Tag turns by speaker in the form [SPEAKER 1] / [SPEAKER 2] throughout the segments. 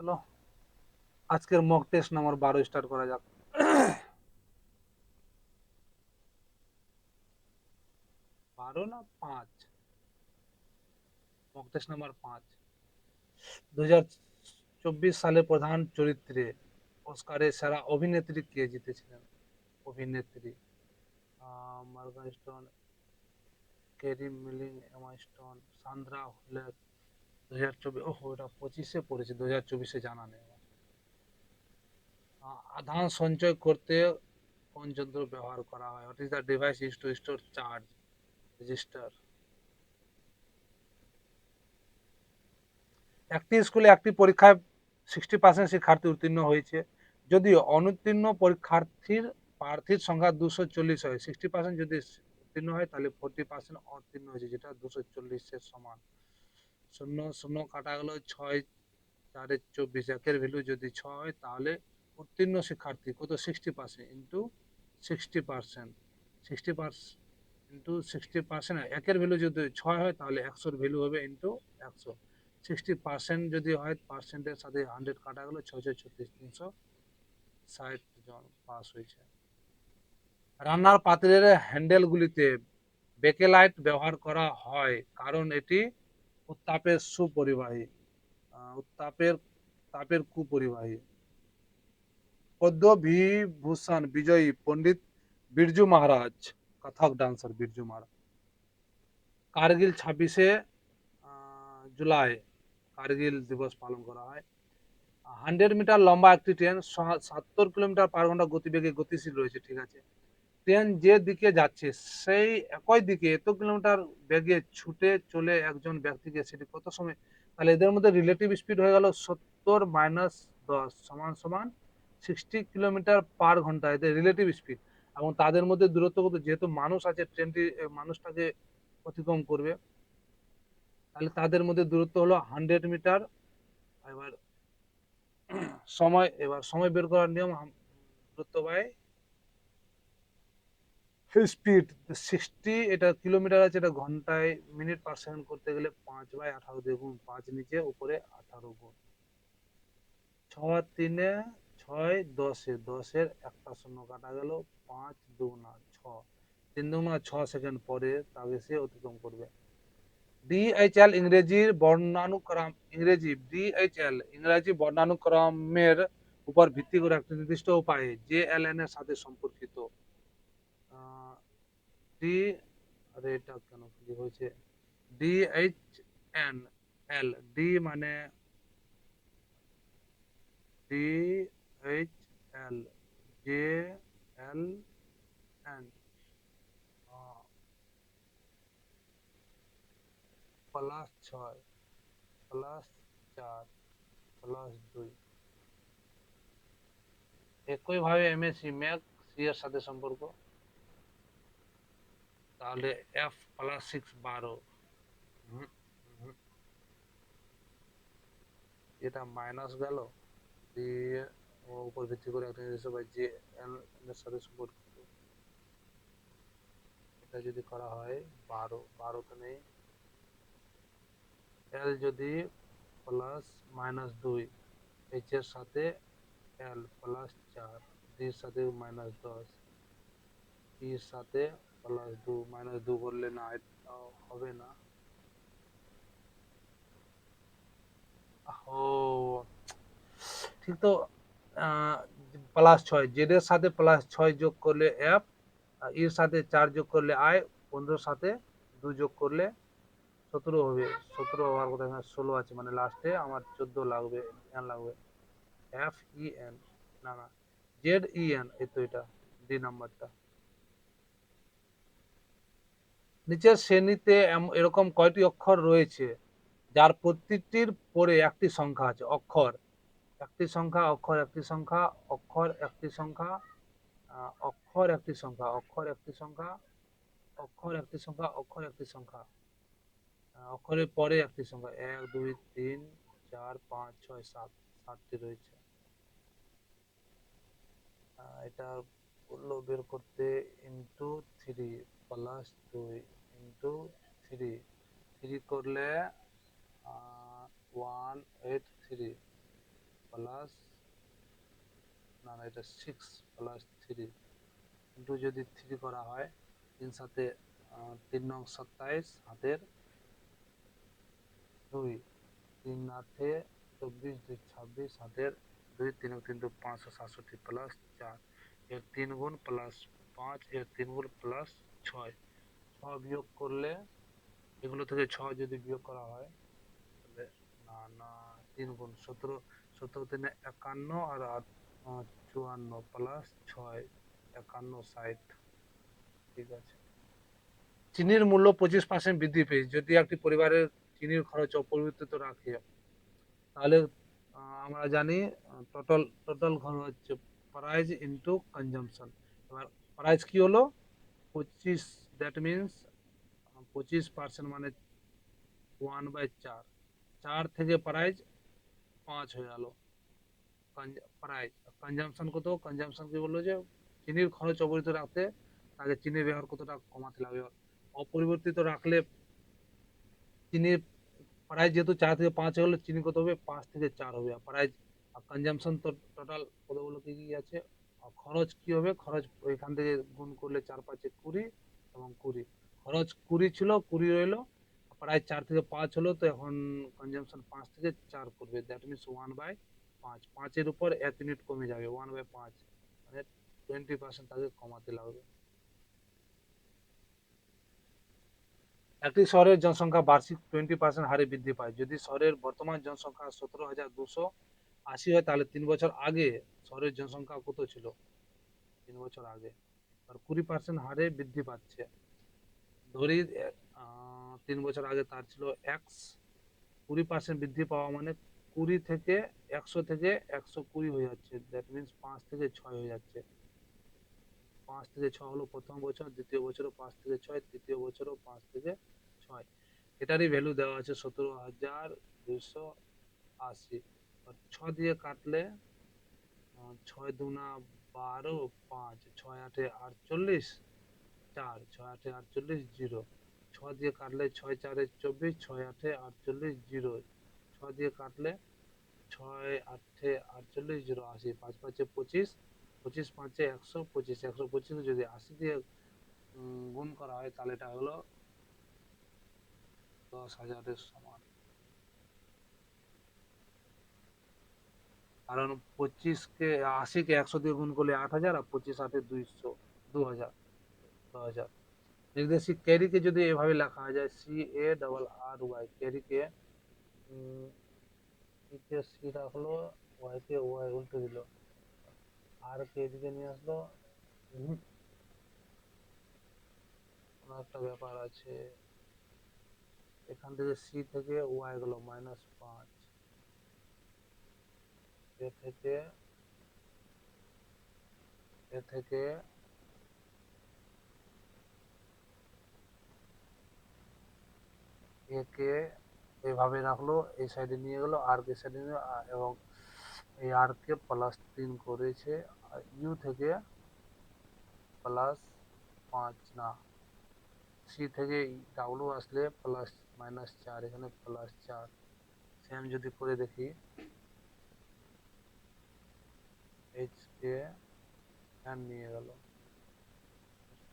[SPEAKER 1] চলো আজকের mock test number 12 start করা যাক। 12 না 5, মক টেস্ট নাম্বার 5। 2024 সালে প্রধান চরিত্রে অস্কারে সেরা অভিনেত্রী কে জিতেছিলেন? অভিনেত্রী মার্গা Stone, Carey Mulligan, Emma Stone, Sandra Huller. 2024, ওহ এটা 25-এ পড়েছে, 2024-এ জানা নেই আমার। আধান সঞ্চয় করতে কোন যন্ত্র ব্যবহার করা হয়? What is the device use to store charge register? একটি স্কুলে একটি পরীক্ষায় 60% শিক্ষার্থী উত্তীর্ণ হয়েছে। যদি অনুত্তীর্ণ পরীক্ষার্থীর প্রার্থীর সংখ্যা 240 হয়, 60% যদি উত্তীর্ণ হয় তাহলে 40% অউত্তীর্ণ হয়েছে, যেটা 240-এর সমান। শূন্য শূন্য কাটা গেল, 6 4 24, একের ভ্যালু যদি 6 হয় তাহলে উত্তীর্ণ শিক্ষার্থী কত? 60% ইন্টু 60%, 60% ইন্টু 60%। একের ভ্যালু যদি 6 হয় তাহলে 100-র ভ্যালু হবে ইন্টু 100। 60% যদি হয়, পার্সেন্টের সাথে 100 কাটা গেল, 636, 360 জন পাস হয়েছে। রান্নার পাত্রের হ্যান্ডেলগুলিতে বেকেলাইট ব্যবহার করা হয় কারণ এটি উত্তাপের সুপরিবাহী, উত্তাপের তাপের কুপরিবাহী। পদ্মবিভূষণ বিজয়ী পণ্ডিত বিরজু মহারাজ, কথক ডান্সার বিরজু মহারাজ। কার্গিল 26শে জুলাই কার্গিল দিবস পালন করা হয়। 100 মিটার লম্বা একটি ট্রেন 70 কিলোমিটার/ঘন্টা গতিবেগে গতিশীল রয়েছে, ঠিক আছে। ট্রেন যে দিকে যাচ্ছে সেই একই দিকে এত কিলোমিটার বেগে ছুটে চলে একজন ব্যক্তিকে সেটি কত সময়? তাহলে এদের মধ্যে রিলেটিভ স্পিড হয়ে গেল 70 - 10 সমান সমান 60 কিলোমিটার/ঘন্টা, এদের রিলেটিভ স্পিড। এবং তাদের মধ্যে দূরত্ব কত? যেহেতু মানুষ আছে, ট্রেনটি মানুষটাকে অতিক্রম করবে, তাহলে তাদের মধ্যে দূরত্ব হলো 100 মিটার। এবার সময় বের করার নিয়ম, দূরত্ব বাই স্পিড। 60, এটা কিলোমিটার আছে, এটা ঘন্টায় মিনিট/সেকেন্ড করতে গেলে 5/18 দেখুন, 5 নিচে উপরে 18 গুণ 6 3 6 10-এর একটা শূন্য কাটা গেল, 5 2 6, 3 2 6 সেকেন্ড পরে তাকে সে অতিক্রম করবে। ডিএইচএল ইংরেজি বর্ণানুক্রমের উপর ভিত্তি করে একটি নির্দিষ্ট উপায়ে জেএলএন এর সাথে সম্পর্কিত। ডি, আরে এটা কেন কি হয়েছে? DHNL, ডি মানে DHL, JLN +6 +4 +2। একই ভাবে এমএসি ম্যাক সি এর সাথে সম্পর্ক, তাহলে F+6 12। এটা মাইনাস গেল, দিয়ে উপর ভিত্তি করে একটা নির্দিষ্ট বাই যে এল এর সাথে সম্পর্কিত। এটা যদি করা হয় 12 তো নেই, এল যদি +-2, এইচ এর সাথে এল +4, ডির সাথে -10, ইর সাথে +2, -2 করলে না হবে না। ও ঠিক তো। +6, জেড এর সাথে +6 যোগ করলে এফ, এর সাথে 4 যোগ করলে আই, 15-এর সাথে 2 যোগ করলে 17 হবে। 17 হওয়ার কথা, এখানে 16 আছে, মানে লাস্টে আমার 14 লাগবে, এন লাগবে। FEN, না না, ZEN, এই তো এটা ডি নাম্বারটা। নিচের শ্রেণীতে এরকম কয়টি অক্ষর রয়েছে যার প্রত্যেকটির পরে একটি সংখ্যা আছে? অক্ষর একটি সংখ্যা, অক্ষর একটি সংখ্যা, অক্ষর একটি সংখ্যা, অক্ষর একটি সংখ্যা, অক্ষর একটি সংখ্যা, অক্ষর একটি সংখ্যা, অক্ষর একটি সংখ্যা, অক্ষরের পরে একটি সংখ্যা। 1 2 3 4 5 6 7, 7টি রয়েছে। এটা বললো বের করতে ইন্টু 3 +2 ইন্টু 3, 3 করলে 183, প্লাস না না এটা 6 প্লাস 3 ইন্টু যদি 3 করা হয় 3 সাথে 3 নং 27 হাতের 2 3 আঠে 24 2 26 হাতের 2 3 3 2 567 প্লাস 4 এর 3 গুণ প্লাস 5 এর 3 গুণ প্লাস 6 6 বিয়োগ করলে এগুলো থেকে 6 যদি বিয়োগ করা হয় তাহলে না না 3 গুণ 17 17 3 51 আর 54 প্লাস 6 51 60 ঠিক আছে। চিনির মূল্য 25% বৃদ্ধি পেয়েছে। যদি একটি পরিবারের চিনির খরচ অপরিবর্তিত রাখে তাহলে আমরা জানি টোটাল টোটাল খরচ হচ্ছে প্রাইস ইনটু কনজাম্পশন। এবার প্রাইস কি হলো 25, দ্যাট মিনস 25% মানে 1/4 4 থেকে প্রাইস 5 হয়ে গেল প্রাইস। কনজাম্পশন কত? কনজাম্পশন কি বললো যে চিনির খরচ অপরিবর্তিত রাখতে তাকে চিনির ব্যবহার কতটা কমাতে লাগবে। অপরিবর্তিত রাখলে চিনির প্রাইস যেহেতু 4 থেকে 5 হলে চিনি কত হবে? 5 থেকে 4 হবে। প্রাইস কনজাম্পশন তো টোটাল কতগুলো কি কি আছে? খরচ কি হবে? খরচ এখান থেকে গুণ করলে 4 5 20 এবং 20। খরচ 20 ছিল, 20 রইলো। প্রায় 4 থেকে 5 হলো, তো এখন কনজাম্পশন 5 থেকে 4 করবে, দ্যাট মিনস 1/5। 5 এর উপর 1 ইউনিট কমে যাবে, 1/5 মানে 20% তাকে কমাতে লাগবে। একটি শহরের জনসংখ্যা বার্ষিক 20% হারে বৃদ্ধি পায়। যদি শহরের বর্তমান জনসংখ্যা 17,280 হয় তাহলে 3 বছর আগে শহরের জনসংখ্যা কত ছিল? 3 বছর আগে আর 20% হারে বৃদ্ধি পাচ্ছে। ধরি 3 বছর আগে তার ছিল এক্স, 20% বৃদ্ধি পাওয়া মানে 20 থেকে 100 থেকে 120 হয়ে যাচ্ছে, দ্যাট মিনস 5 থেকে 6 হয়ে যাচ্ছে। 5 থেকে 6 হলো প্রথম বছর, দ্বিতীয় বছরও 5 থেকে 6, তৃতীয় বছরও 5 থেকে 6। এটারই ভ্যালু দেওয়া আছে 17,280। 6 দিয়ে কাটলে 6 দুনা 12, 5 6 8 48, 4 6 8 48 0। 6 দিয়ে কাটলে 6 4 24, 6 8 48 0। 6 দিয়ে কাটলে 6 8 48 0 80, 5 5 25, 25 5 125, 125 যদি 80 দিয়ে গুণ করা হয় তাহলে এটা হলো 10,000-এর সমান। কারণ 80 কে 100 দিয়ে গুণ করলে 8,000, আর 25 8 200, 2,000, 10,000। নির্দেশিক ক্যারিকে যদি এভাবে লেখা যায় CARRY, ক্যারিকে কে সি রাখলো, ওয়াই কে ওয়াই উল্টে দিল, আর কে এদিকে নিয়ে আসলো। কোনো একটা ব্যাপার আছে, এখান থেকে সি থেকে ওয়াই গেল -5, এ থেকে একে এভাবে রাখলো, এই সাইডে নিয়ে গেল, আর কে সাইডে নিয়ে এবং এই আর কে +3 করেছে। ইউ থেকে +5 না, সি থেকে ডাব্লু আসলে +-4, এখানে +4। সেম যদি করে দেখি, এইচ কে এন নিয়ে গেল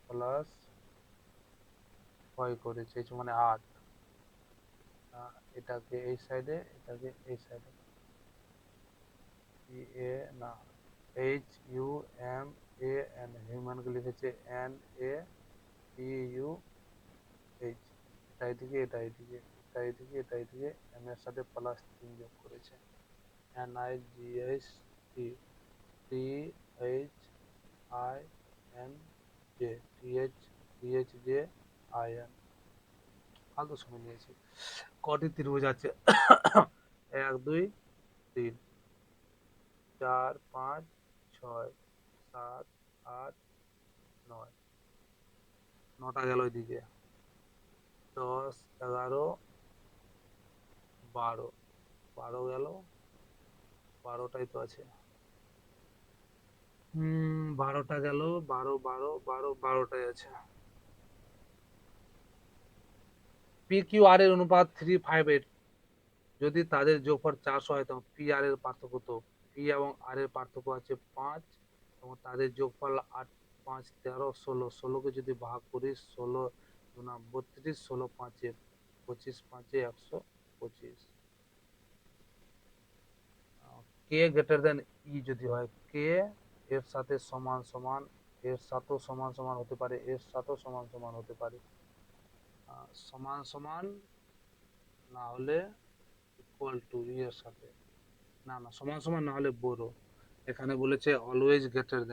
[SPEAKER 1] +5 করেছে, এইচ মানে 8। এটাকে এই সাইডে, এটাকে এই সাইডে, এ না, H U M A N, হিউম্যানকে লিখেছে N A P U H. এটা এদিকে, এটা এদিকে, এটা এদিকে, এটা এদিকে, এম এর সাথে +3 যোগ করেছে। N I G S T T H I N J, T H J I N. ফালতু সময় নিয়েছি। কটি ত্রিভুজ আছে? 1 2 3 4 5 6 7 8 9, 9টা গেল ওইদিকে, 10 11 12, 12 গেল, 12টাই তো আছে। 12টা গেল, 12 12 12, 12টাই আছে। পি কিউ আর এর অনুপাত 3:5 যদি তাদের যোগফল 400 হয় তখন পি আর এর পার্থক্য তো পি এবং আর এর পার্থক্য আছে 5 এবং তাদের যোগফল 8 5 13 16 16কে যদি ভাগ করি 16 গুণা 32 16 5 25 5 125 কে গ্রেটার দেন ই যদি হয় কে এর সাথে সমান সমান এর সাথেও সমান সমান হতে পারে এর সাথেও সমান সমান হতে পারে সমান সমান না হলে ইকুয়াল টু ই এর সাথে না না সমান সমান না হলে বড় এখানে বলেছে always greater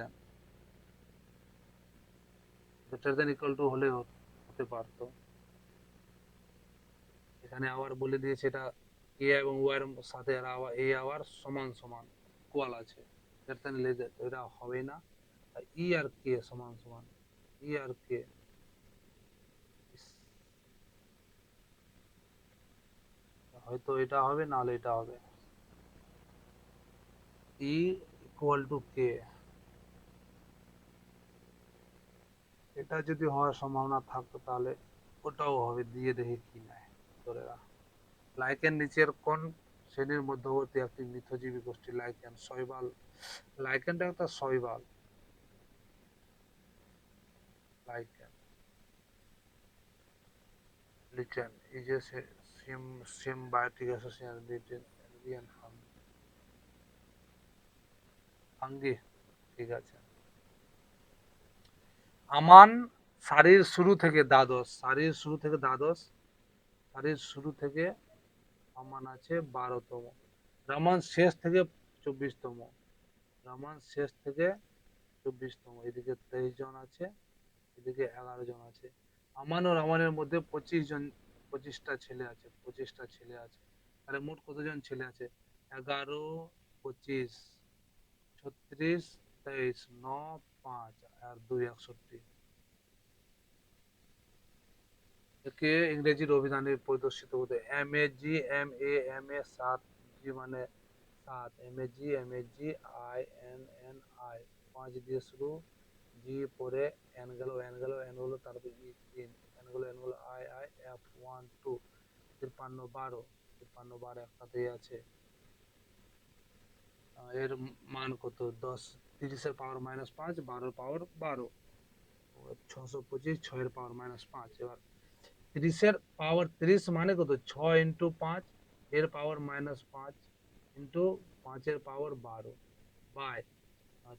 [SPEAKER 1] than equal to হলে হতে পারতো এখানে আবার বলে দিয়েছে এটা এ এবং ও এর সাথে আবার এ আবার সমান সমান ইকুয়াল আছে এটা হবে না ই আর কে সমান সমান ই আর কে হয়তো এটা হবে না হলে এটা হবে ই ইকুয়াল টু কে এটা যদি হওয়ার সম্ভাবনা থাকতো তাহলে ওটাও হবে দিয়ে দেখি কি নেয় ধরে রাখ লাইকেন নিচের কোন শ্রেণীর মধ্যবর্তী একটি মিথজীবী গোষ্ঠী লাইকেন শৈবাল লাইকেনটা একটা শৈবাল lichen listen is a symbiotic association between algae and fungi ঠিক আছে আমান সারির শুরু থেকে দ্বাদশ সারির শুরু থেকে আমান আছে 12তম রামান শেষ থেকে 24তম এদিকে 23 জন আছে এদিকে 11 জন আছে আমান ও রামানের মধ্যে 25টা ছেলে আছে তাহলে মোট কতজন ছেলে আছে 11 25 36 23 9 5 আর 2 61 একে ইংরেজির অভিধানে প্রদর্শিত হতে এম এ 7 জি মানে 7 এম এ জি আই 5 দিয়ে শুরু জি পরে এন হলো তারপর ই 3 এন হলো আই এফ 1 2 53 12 একসাথে আছে এর মান কত 10 30 এর পাওয়ার -5 12 এর পাওয়ার 12 625 6 এর পাওয়ার -5 এবার 30 এর পাওয়ার 30 মানে কত 6 ইন্টু 5 এর পাওয়ার -5 ইন্টু 5 এর পাওয়ার 12 বাই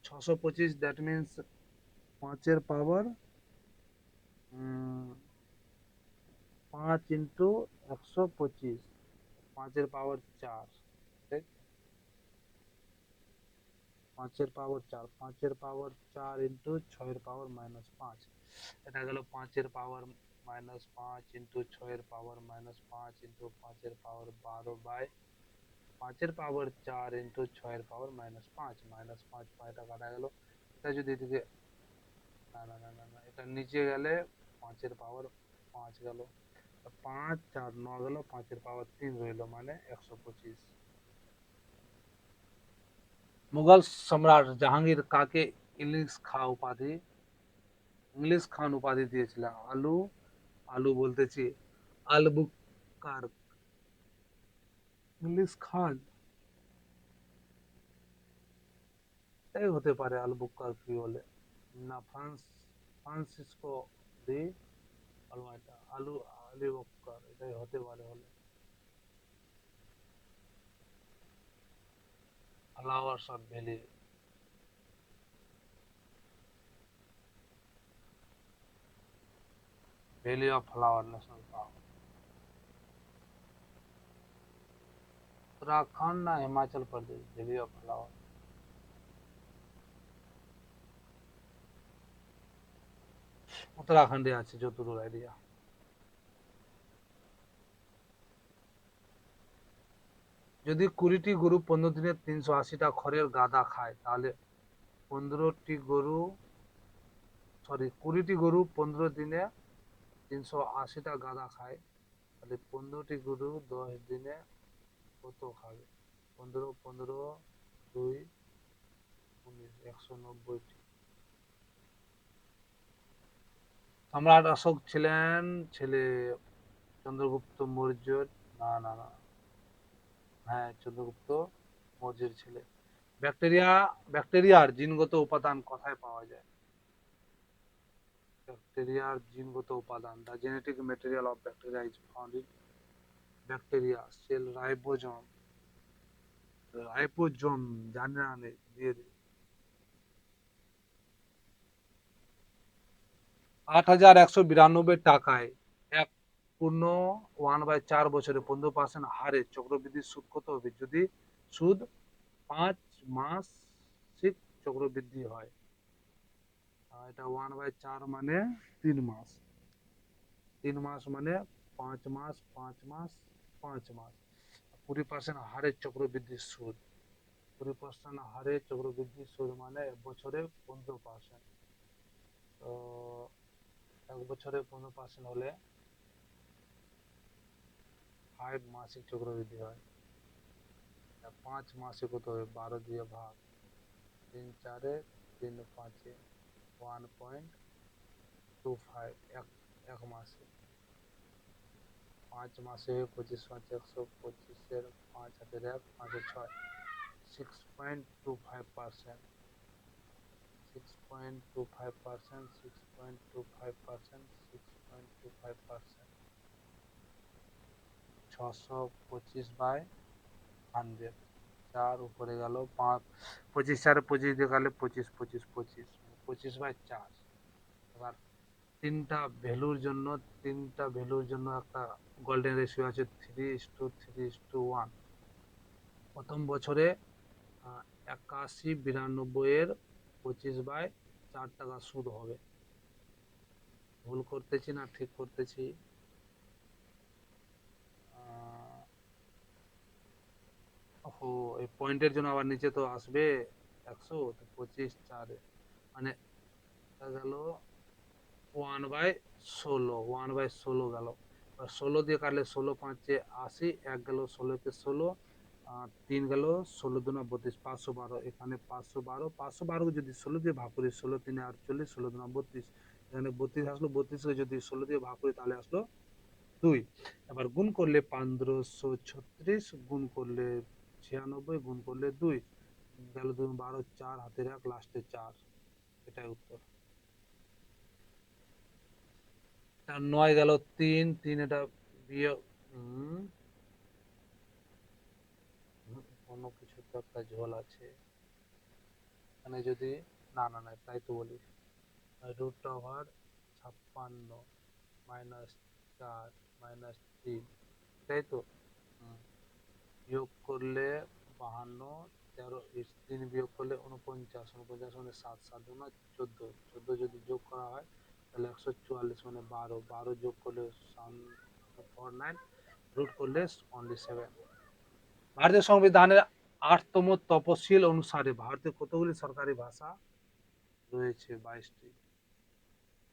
[SPEAKER 1] 625 দ্যাট মিন্স 5 এর পাওয়ার 5 ইন্টু 125 5 এর পাওয়ার 4 ঠিক 5 এর পাওয়ার 4 5 এর পাওয়ার 4 ইন্টু 6 এর পাওয়ার -5 এটা গেল 5 এর পাওয়ার -5 ইন্টু 6 এর পাওয়ার -5 ইন্টু 5 এর পাওয়ার 12 বাই 5 এর পাওয়ার 4 ইন্টু 6 এর পাওয়ার -5 -5 পায়টা কাটা গেল এটা যদি এদিকে না এটা নিচে গেলে 5 এর পাওয়ার 5 গেল 5 4 9 গেল 5 এর পাওয়ার 3 রইল মানে 125 মুঘল সম্রাট জাহাঙ্গীর কাকে ইংলিশ খান উপাধি দিয়েছিলেন আলু বলতেছি আলবুকার ইংলিশ খান এটাই হতে পারে আলবুকার কি বলে না ফ্রান্সিসকো দি আলমাইটা আলী বক্কর এটাই হতে পারে হলে flowers of valley of flower national park Uttarakhand ना हिमाचल प्रदेश भैली ऑफ फ्लावर উত্তরাখণ্ডে আছে যতদূর আইডিয়া যদি 20টি গরু 15 দিনে 380টা খড়ের গাদা খায় তাহলে 20টি গরু 15 দিনে 380টা গাদা খায় তাহলে 15টি গরু 10 দিনে কত খাবে 15 15 2 19 190টি সম্রাট অশোক ছিলেন ছেলে চন্দ্রগুপ্ত মৌর্য না হ্যাঁ, চন্দ্রগুপ্ত মৌর্যের ছেলে। ব্যাকটেরিয়ার জিনগত উপাদান কোথায় পাওয়া যায়? ব্যাকটেরিয়ার জিনগত উপাদান, the genetic material of bacteria is found in bacteria sell ribosome. Ribosome জানে না দিয়ে দিই। 8,192 টাকায় এক পূর্ণ 1/4 বছরে 15% হারে চক্রবৃদ্ধি সুদ কত হবে যদি সুদ 5 মাসিক চক্রবৃদ্ধি হয়? এটা 1/4 মানে 3 মাস। 3 মাস মানে 5 মাস, 5 মাস, 5 মাস। 20% হারে চক্রবৃদ্ধির সুদ, 20% হারে চক্রবৃদ্ধির সুদ মানে বছরে 15%। তো 1 বছরে 15% হলে 5 মাসিক চক্রবৃদ্ধি হয়। 5 মাসে কত হবে? 12 দিয়ে ভাগ, 3 4 3 5 1.25 এক মাসে। 5 মাসে 25 5 125 5 হাতের 1 5 6 6.25%, 6.25%, 6.25%, 6.25%, 625/100। 4 উপরে গেল 5, 25 4 25 দিয়ে গেলে 25 25 25 25/4। এবার তিনটা ভ্যালুর জন্য একটা গোল্ডেন রেশিও আছে 3:3:1। প্রথম বছরে 81 এর 25/4 টাকা সুদ হবে। ভুল করতেছি না ঠিক করতেছি? ও, এই পয়েন্টের জন্য আবার নিচে তো আসবে 100, তো 25/4 মানে গেল 1/16, 1/16 গেল। 16 দিয়ে কাটলে 16 5 80, 1 গেল 16 কে 16, 3 গেল 16 দুনা 32, 512। এখানে 512, 512 যদি 16 দিয়ে ভাগ করি, 16 3 48, 16 দুনা 32। এখানে 32 আসলো, 32 কে যদি 16 দিয়ে ভাগ করি তাহলে আসলো 2। এবার গুণ করলে 1536, গুণ করলে 96, গুণ করলে 2 গেল 2 12, 4 হাতের 1 লাস্টে 4। এটাই উত্তর। 9 গেল 3 3, এটা বিয়োগ অন্য কিছু তো একটা ঝোল আছে এখানে। যদি না না না তাই তো বলি, √56 -4 -3, তাই তো। বিয়োগ করলে 52, 13 3 বিয়োগ করলে 49, 49 মানে 7, 7 গুণা 14, 14 যদি যোগ করা হয় তাহলে 144 মানে 12, 12 যোগ করলে 49, রুট করলে অনলি 7। ভারতীয় সংবিধানের 8তম তফসিল অনুসারে ভারতে কতগুলি সরকারি ভাষা রয়েছে? 22টি।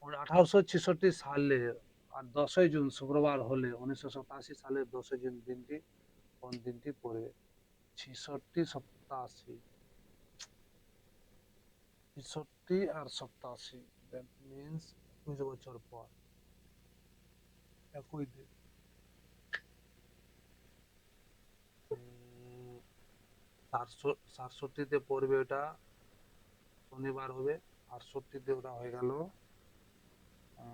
[SPEAKER 1] 1866 সালে আর 10ই জুন শুক্রবার হলে 1987 সালের 10ই জুন দিনটি কোন দিনটি পড়বে? 66 87, 66 আর 87, দ্যাট মিন্স 20 বছর পর একই দিন। 67তে পড়বে, ওটা শনিবার হবে। 68তে ওটা হয়ে গেল,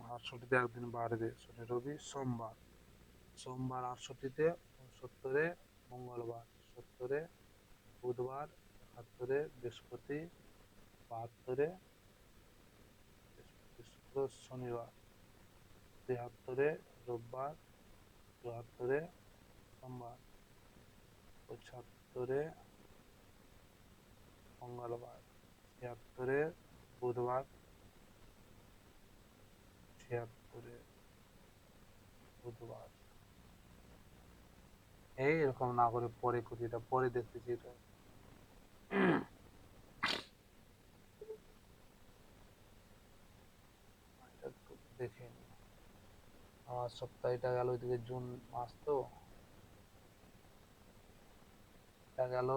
[SPEAKER 1] 68তে একদিন বাড়বে, রবি সোমবার। সোমবার 68তে, 70-এ মঙ্গলবার, 70-এ বুধবার, 71-এ বৃহস্পতি, 72-এ শুক্র শনিবার, 73-এ রোববার, 74-এ সোমবার, 75-এ মঙ্গলবার, 76-এ বুধবার, 76-এ বুধবার। এরকম না করে পরে করি, এটা পরে দেখতেছি। এটা একটু দেখে নি। আমার সপ্তাহটা গেল, ওইদিকে জুন মাস তো এটা গেল,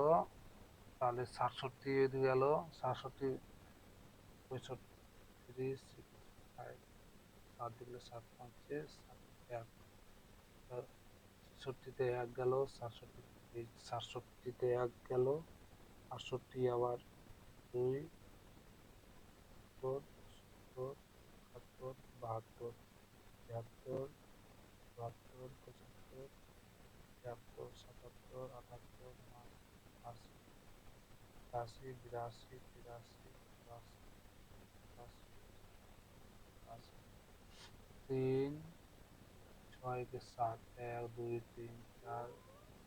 [SPEAKER 1] তাহলে 67 এদিকে গেল, 67 65 65, 7 দিলে 7 5 7 1, 66-তে 1 গেল, 67 এই ৬৭তে ১ গেল, ৬৮ আবার ২, ৭০, ৭০, ৭১, ৭২, ৭৩, ৭৪, ৭৫, ৭৬, ৭৭, ৭৮, ৮০, ৮১, ৮২, ৮৩, ৮৪, ৮৫, ৩, ৬ কে ৭, ১, ২, ৩, ৪,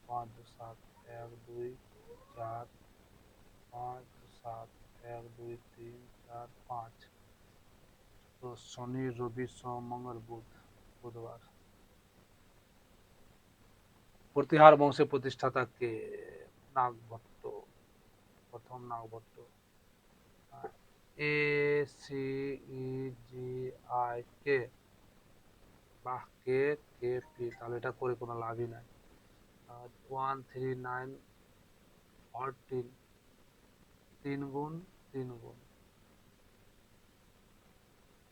[SPEAKER 1] ৫, ৭, ১, ২, ৪, ৫, ৭, ১, ২, ৩, ৪, ৫। তো শনি, রবি, সোম, মঙ্গল, বুধবার। প্রতিহার বংশের প্রতিষ্ঠাতা কে? নাগভট্ট, প্রথম Nagabhata. A C E G I K, বাহ, কে কে পি, তাহলে এটা করে কোনো লাভই নাই। 139 14, 3 গুণ 3 গুণ,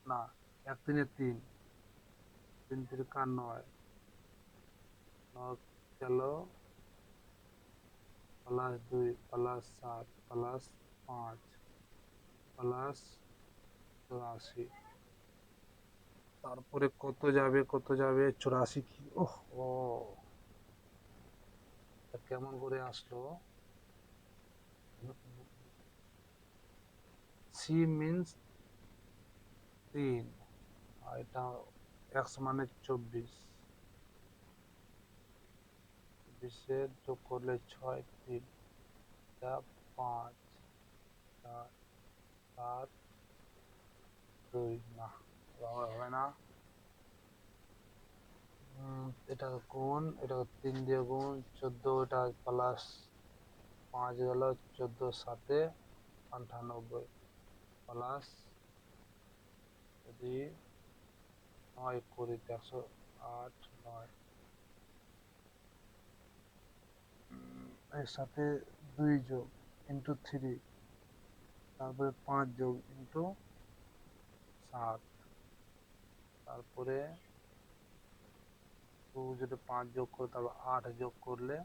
[SPEAKER 1] না, ১ ৩ ৩, ৩ ৩ ৯, ৯ গেল, প্লাস ২ প্লাস ৭ প্লাস ৫ প্লাস ৮৪, তারপরে কত যাবে ৮৪ কি, ওহ ও, কেমন করে আসলো? সি মিনস ৩, এটা এক্স মানে ২৪, ২৪ যোগ করলে ৬, ৩, ৫, ৪, ৭, ২, না হবে না। এটা গুণ, এটা ৩ দিয়ে গুণ ১৪, এটা প্লাস ৫ গেল, ১৪ ৭ ৯৮ প্লাস, যদি ৯ করি ১০৮, ৯, এর সাথে ২ যোগ ইন্টু 3, তারপরে ৫ যোগ ইন্টু ৭, তারপরে যদি ৫ যোগ করে তারপর ৮ যোগ করলে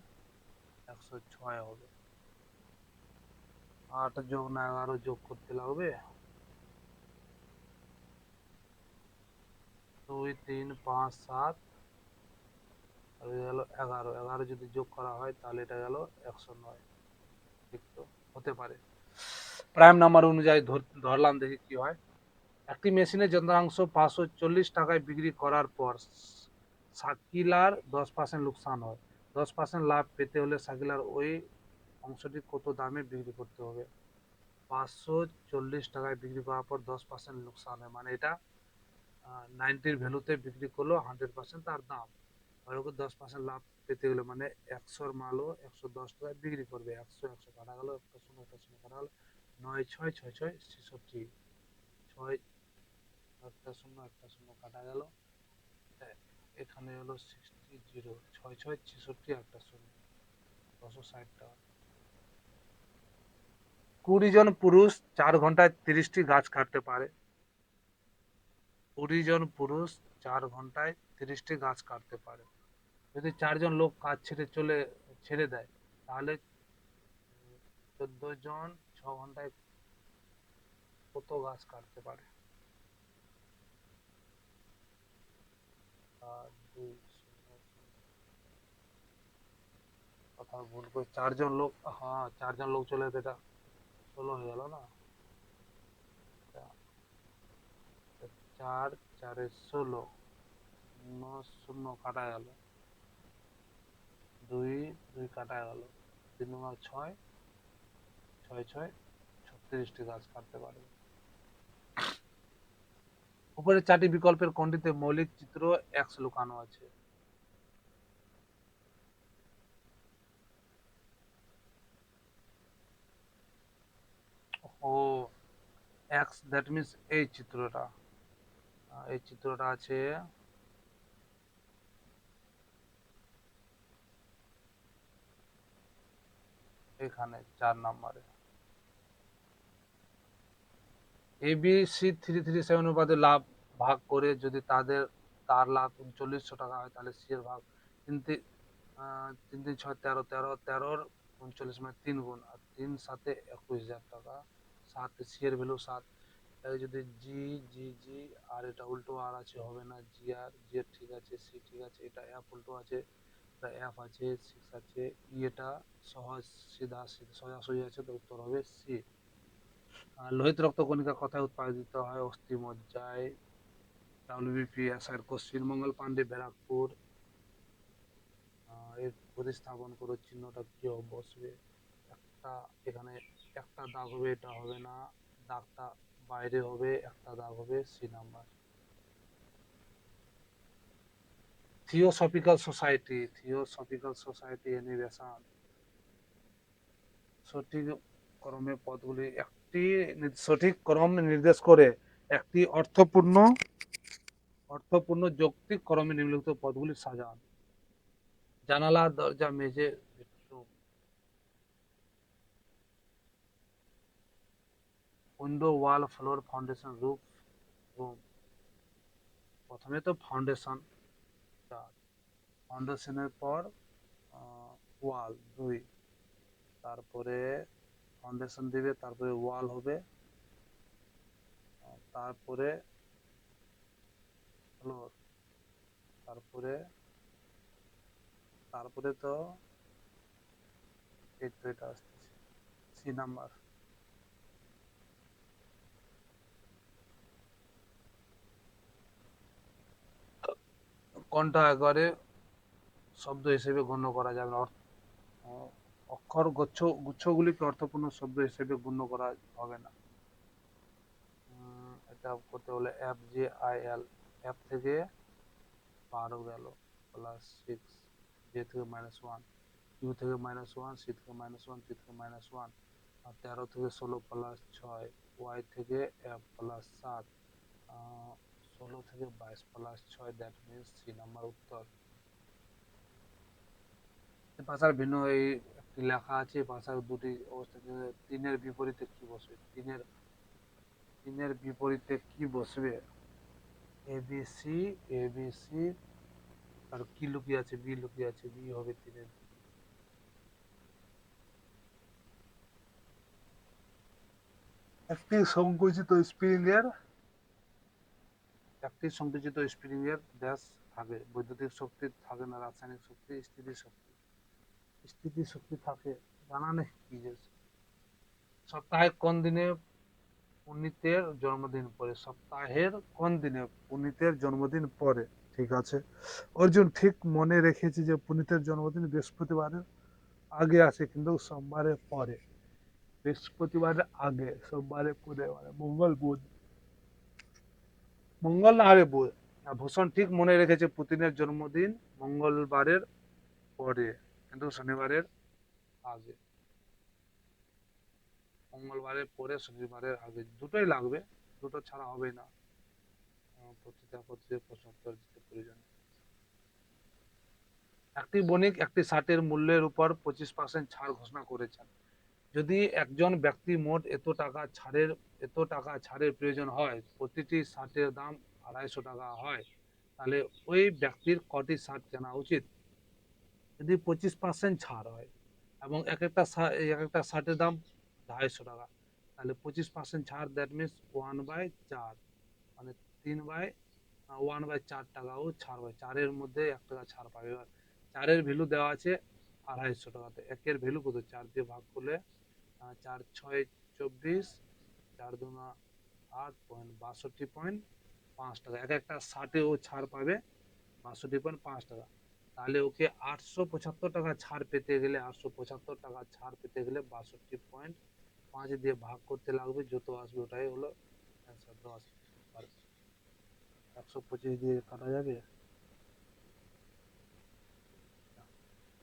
[SPEAKER 1] ১০৬ হবে। ৮ যোগ না ১১ যোগ করতে লাগবে। ২ ৩ ৫ ৭ গেল ১১, ১১ যদি যোগ করা হয় তাহলে এটা গেল ১০৯। ঠিক তো হতে পারে। প্রাইম নাম্বার অনুযায়ী ধরলাম, দেখি কি হয়। একটি মেশিনের যন্ত্রাংশ ৫৪০ টাকায় বিক্রি করার পর শাকিলার ১০% লোকসান হয়। ১০% লাভ পেতে হলে শাকিলার ওই অংশটি কত দামে বিক্রি করতে হবে? ৫৪০ টাকায় বিক্রি করার পর ১০% লোকসান হয়, মানে এটা 90-র ভ্যালুতে বিক্রি করলো, 100% তার দাম। ওরকম 10% লাভ পেতে গেলে মানে ১০০-র মালও ১১০ টাকায় বিক্রি করবে। ১০০ কাটা গেল, একটা শূন্য কাটা গেল, ৯ ৬ ৬ ৬ ৬৬, ৬ একটা শূন্য কাটা গেল, এখানে হলো 60 0, ৬ ৬ ৬৬, একটা শূন্য, ২৬০ টাকা। ২০ জন পুরুষ ৪ ঘন্টায় ৩০টি গাছ কাটতে পারে। ২০ জন পুরুষ ৪ ঘন্টায় ৩০টি গাছ কাটতে পারে। যদি ৪ জন লোক কাজ ছেড়ে দেয়, তাহলে ১৪ জন ৬ ঘন্টায় কত গাছ কাটতে পারে? ২ কথা ভুল করে ৪ জন লোক, হ্যাঁ ৪ জন লোক চলে যেতে, এটা ১৬ হয়ে গেল না। ৪ ৪ ১৬, শূন্য কাটা গেল, ২ ২ কাটা গেল, ৩ ৬, ৬ ৬ ৩৬টি গাছ কাটতে পারবে। উপরের ৪টি বিকল্পের কোনটিতে মৌলিক চিত্র এক্স লুকানো আছে? ও, এক্স দ্যাট মিনস এই চিত্রটা আছে এখানে ৪ নম্বরে। এ বি সি 337 অনুপাতে লাভ ভাগ করে যদি তার লাভ ৩৯০০ টাকা হয়, তাহলে সি এর ভাগ তিন তিন ছয় তেরো, তেরো তেরোর 39 মানে 3 গুণ, আর 3 সাথে 21,000 টাকা। সাত, সি এর ভ্যালু 7। যদি জি জি জি, আর এটা উল্টো আর আছে, হবে না। জি আর জি এর ঠিক আছে, সি ঠিক আছে, এটা এফ উল্টো আছে, এটা এফ আছে, সিক্স আছে, ই এটা সহজ সিধা সোজাসুজি আছে, তো উত্তর হবে সি। লোহিত রক্তকণিকা কোথায় উৎপাদিত হয়? অস্থি মজ্জায়। ডাব্লিউবিপি এর কোশ্চিন। মঙ্গল পান্ডে ব্যারাকপুর। এর প্রতিস্থাপন করে চিহ্নটা কি বসবে? একটা এখানে একটা দাগ হবে, এটা হবে না, দাগটা বাইরে হবে, একটা দাগ হবে, C number. Theosophical society animation. সঠিক ক্রমে পদগুলি সঠিক ক্রম নির্দেশ করে একটি অর্থপূর্ণ যৌক্তিক ক্রমে নিম্নলিখিত পদগুলি সাজান। জানালা, দরজা, মেঝে, বেডরুম। উইন্ডো, ওয়াল, ফ্লোর, ফাউন্ডেশন, রুফ, রুম। প্রথমে তো ফাউন্ডেশন, ফাউন্ডেশনের পর ওয়াল 2, তারপরে ফাউন্ডেশন দিবে, তারপরে ওয়াল হবে, তারপরে ফ্লোর, তারপরে তারপরে তো এই তো এটা আসতেছে, সি নাম্বার। কোনটা একবারে শব্দ হিসেবে গণ্য করা যাবে না? অক্ষর গুচ্ছগুলিকে অর্থপূর্ণ শব্দ হিসেবে গণ্য করা হবে না। এটা করতে হলে F J I L. F থেকে 12 গেল, প্লাস 6, জে থেকে -1, ইউ থেকে -1, সি থেকে -1, টি থেকে -1, আর 13 থেকে 16 প্লাস 6, ওয়াই থেকে এফ প্লাস 7, 16 থেকে 22 plus 6, that means C number উত্তর। ভাষার ভিন্ন এই একটি লেখা আছে, ভাষার দুটি অবস্থা। তিনের বিপরীতে কি বসবে? তিনের বিপরীতে কি বসবে? এবিসি, এবিসি, আর কি লুকিয়ে আছে? বি লুকিয়ে আছে, বি হবে তিনের। একটি সংকুচিত স্প্রিং এর ড্যাশ থাকে? বৈদ্যুতিক শক্তি থাকে না, রাসায়নিক শক্তি, স্থিতিশক্তি। স্থিতিশক্তি থাকে, জানা নেই কি যে। সপ্তাহে কোন দিনে পুনিতের জন্মদিন পড়ে? সপ্তাহের কোন দিনে পুনিতের জন্মদিন পড়ে? ঠিক আছে, অর্জুন ঠিক মনে রেখেছি যে পুনিতের জন্মদিন বৃহস্পতিবারের আগে আসে, কিন্তু সোমবারের পরে। বৃহস্পতিবারের আগে, সোমবারের পরে, মানে মঙ্গল বুধ, মঙ্গল না আরে বুধ। ভূষণ ঠিক মনে রেখেছে পুতিনের জন্মদিন মঙ্গলবারের পরে, কিন্তু শনিবারের আগে। মঙ্গলবারের পরে, শনিবারের আগে, দুটোই লাগবে, দুটো ছাড়া হবে না। প্রতিটা প্রশ্ন উত্তর দিতে প্রয়োজন। একটি বণিক একটি শার্টের মূল্যের উপর 25% ছাড় ঘোষণা করেছেন। যদি একজন ব্যক্তি মোট এত টাকা ছাড়ের প্রয়োজন হয়, প্রতিটি শার্টের দাম 250 টাকা হয়, তাহলে ওই ব্যক্তির কটি শার্ট কেনা উচিত? যদি 25% ছাড় হয় এবং এক একটা শার্টের দাম 250 টাকা, তাহলে 25% ছাড়, দ্যাট মিনস 1/4, মানে 1/4 টাকাও ছাড় হয়, চারের মধ্যে 1 টাকা ছাড় পাবে। এবার চারের ভ্যালু দেওয়া আছে 250 টাকাতে, একের ভ্যালু কত? 4 দিয়ে ভাগ করলে 4 6 24, 4 2 8.62.5 টাকা, এক একটা শার্টে ও ছাড় পাবে 62.5 টাকা। তাহলে ওকে 875 টাকা ছাড় পেতে গেলে, 875 টাকা ছাড় পেতে গেলে 62.5 দিয়ে ভাগ করতে লাগবে, যত আসবে ওটাই হলো অ্যান্সার। 10 আর 125 দিয়ে কাটা যাবে,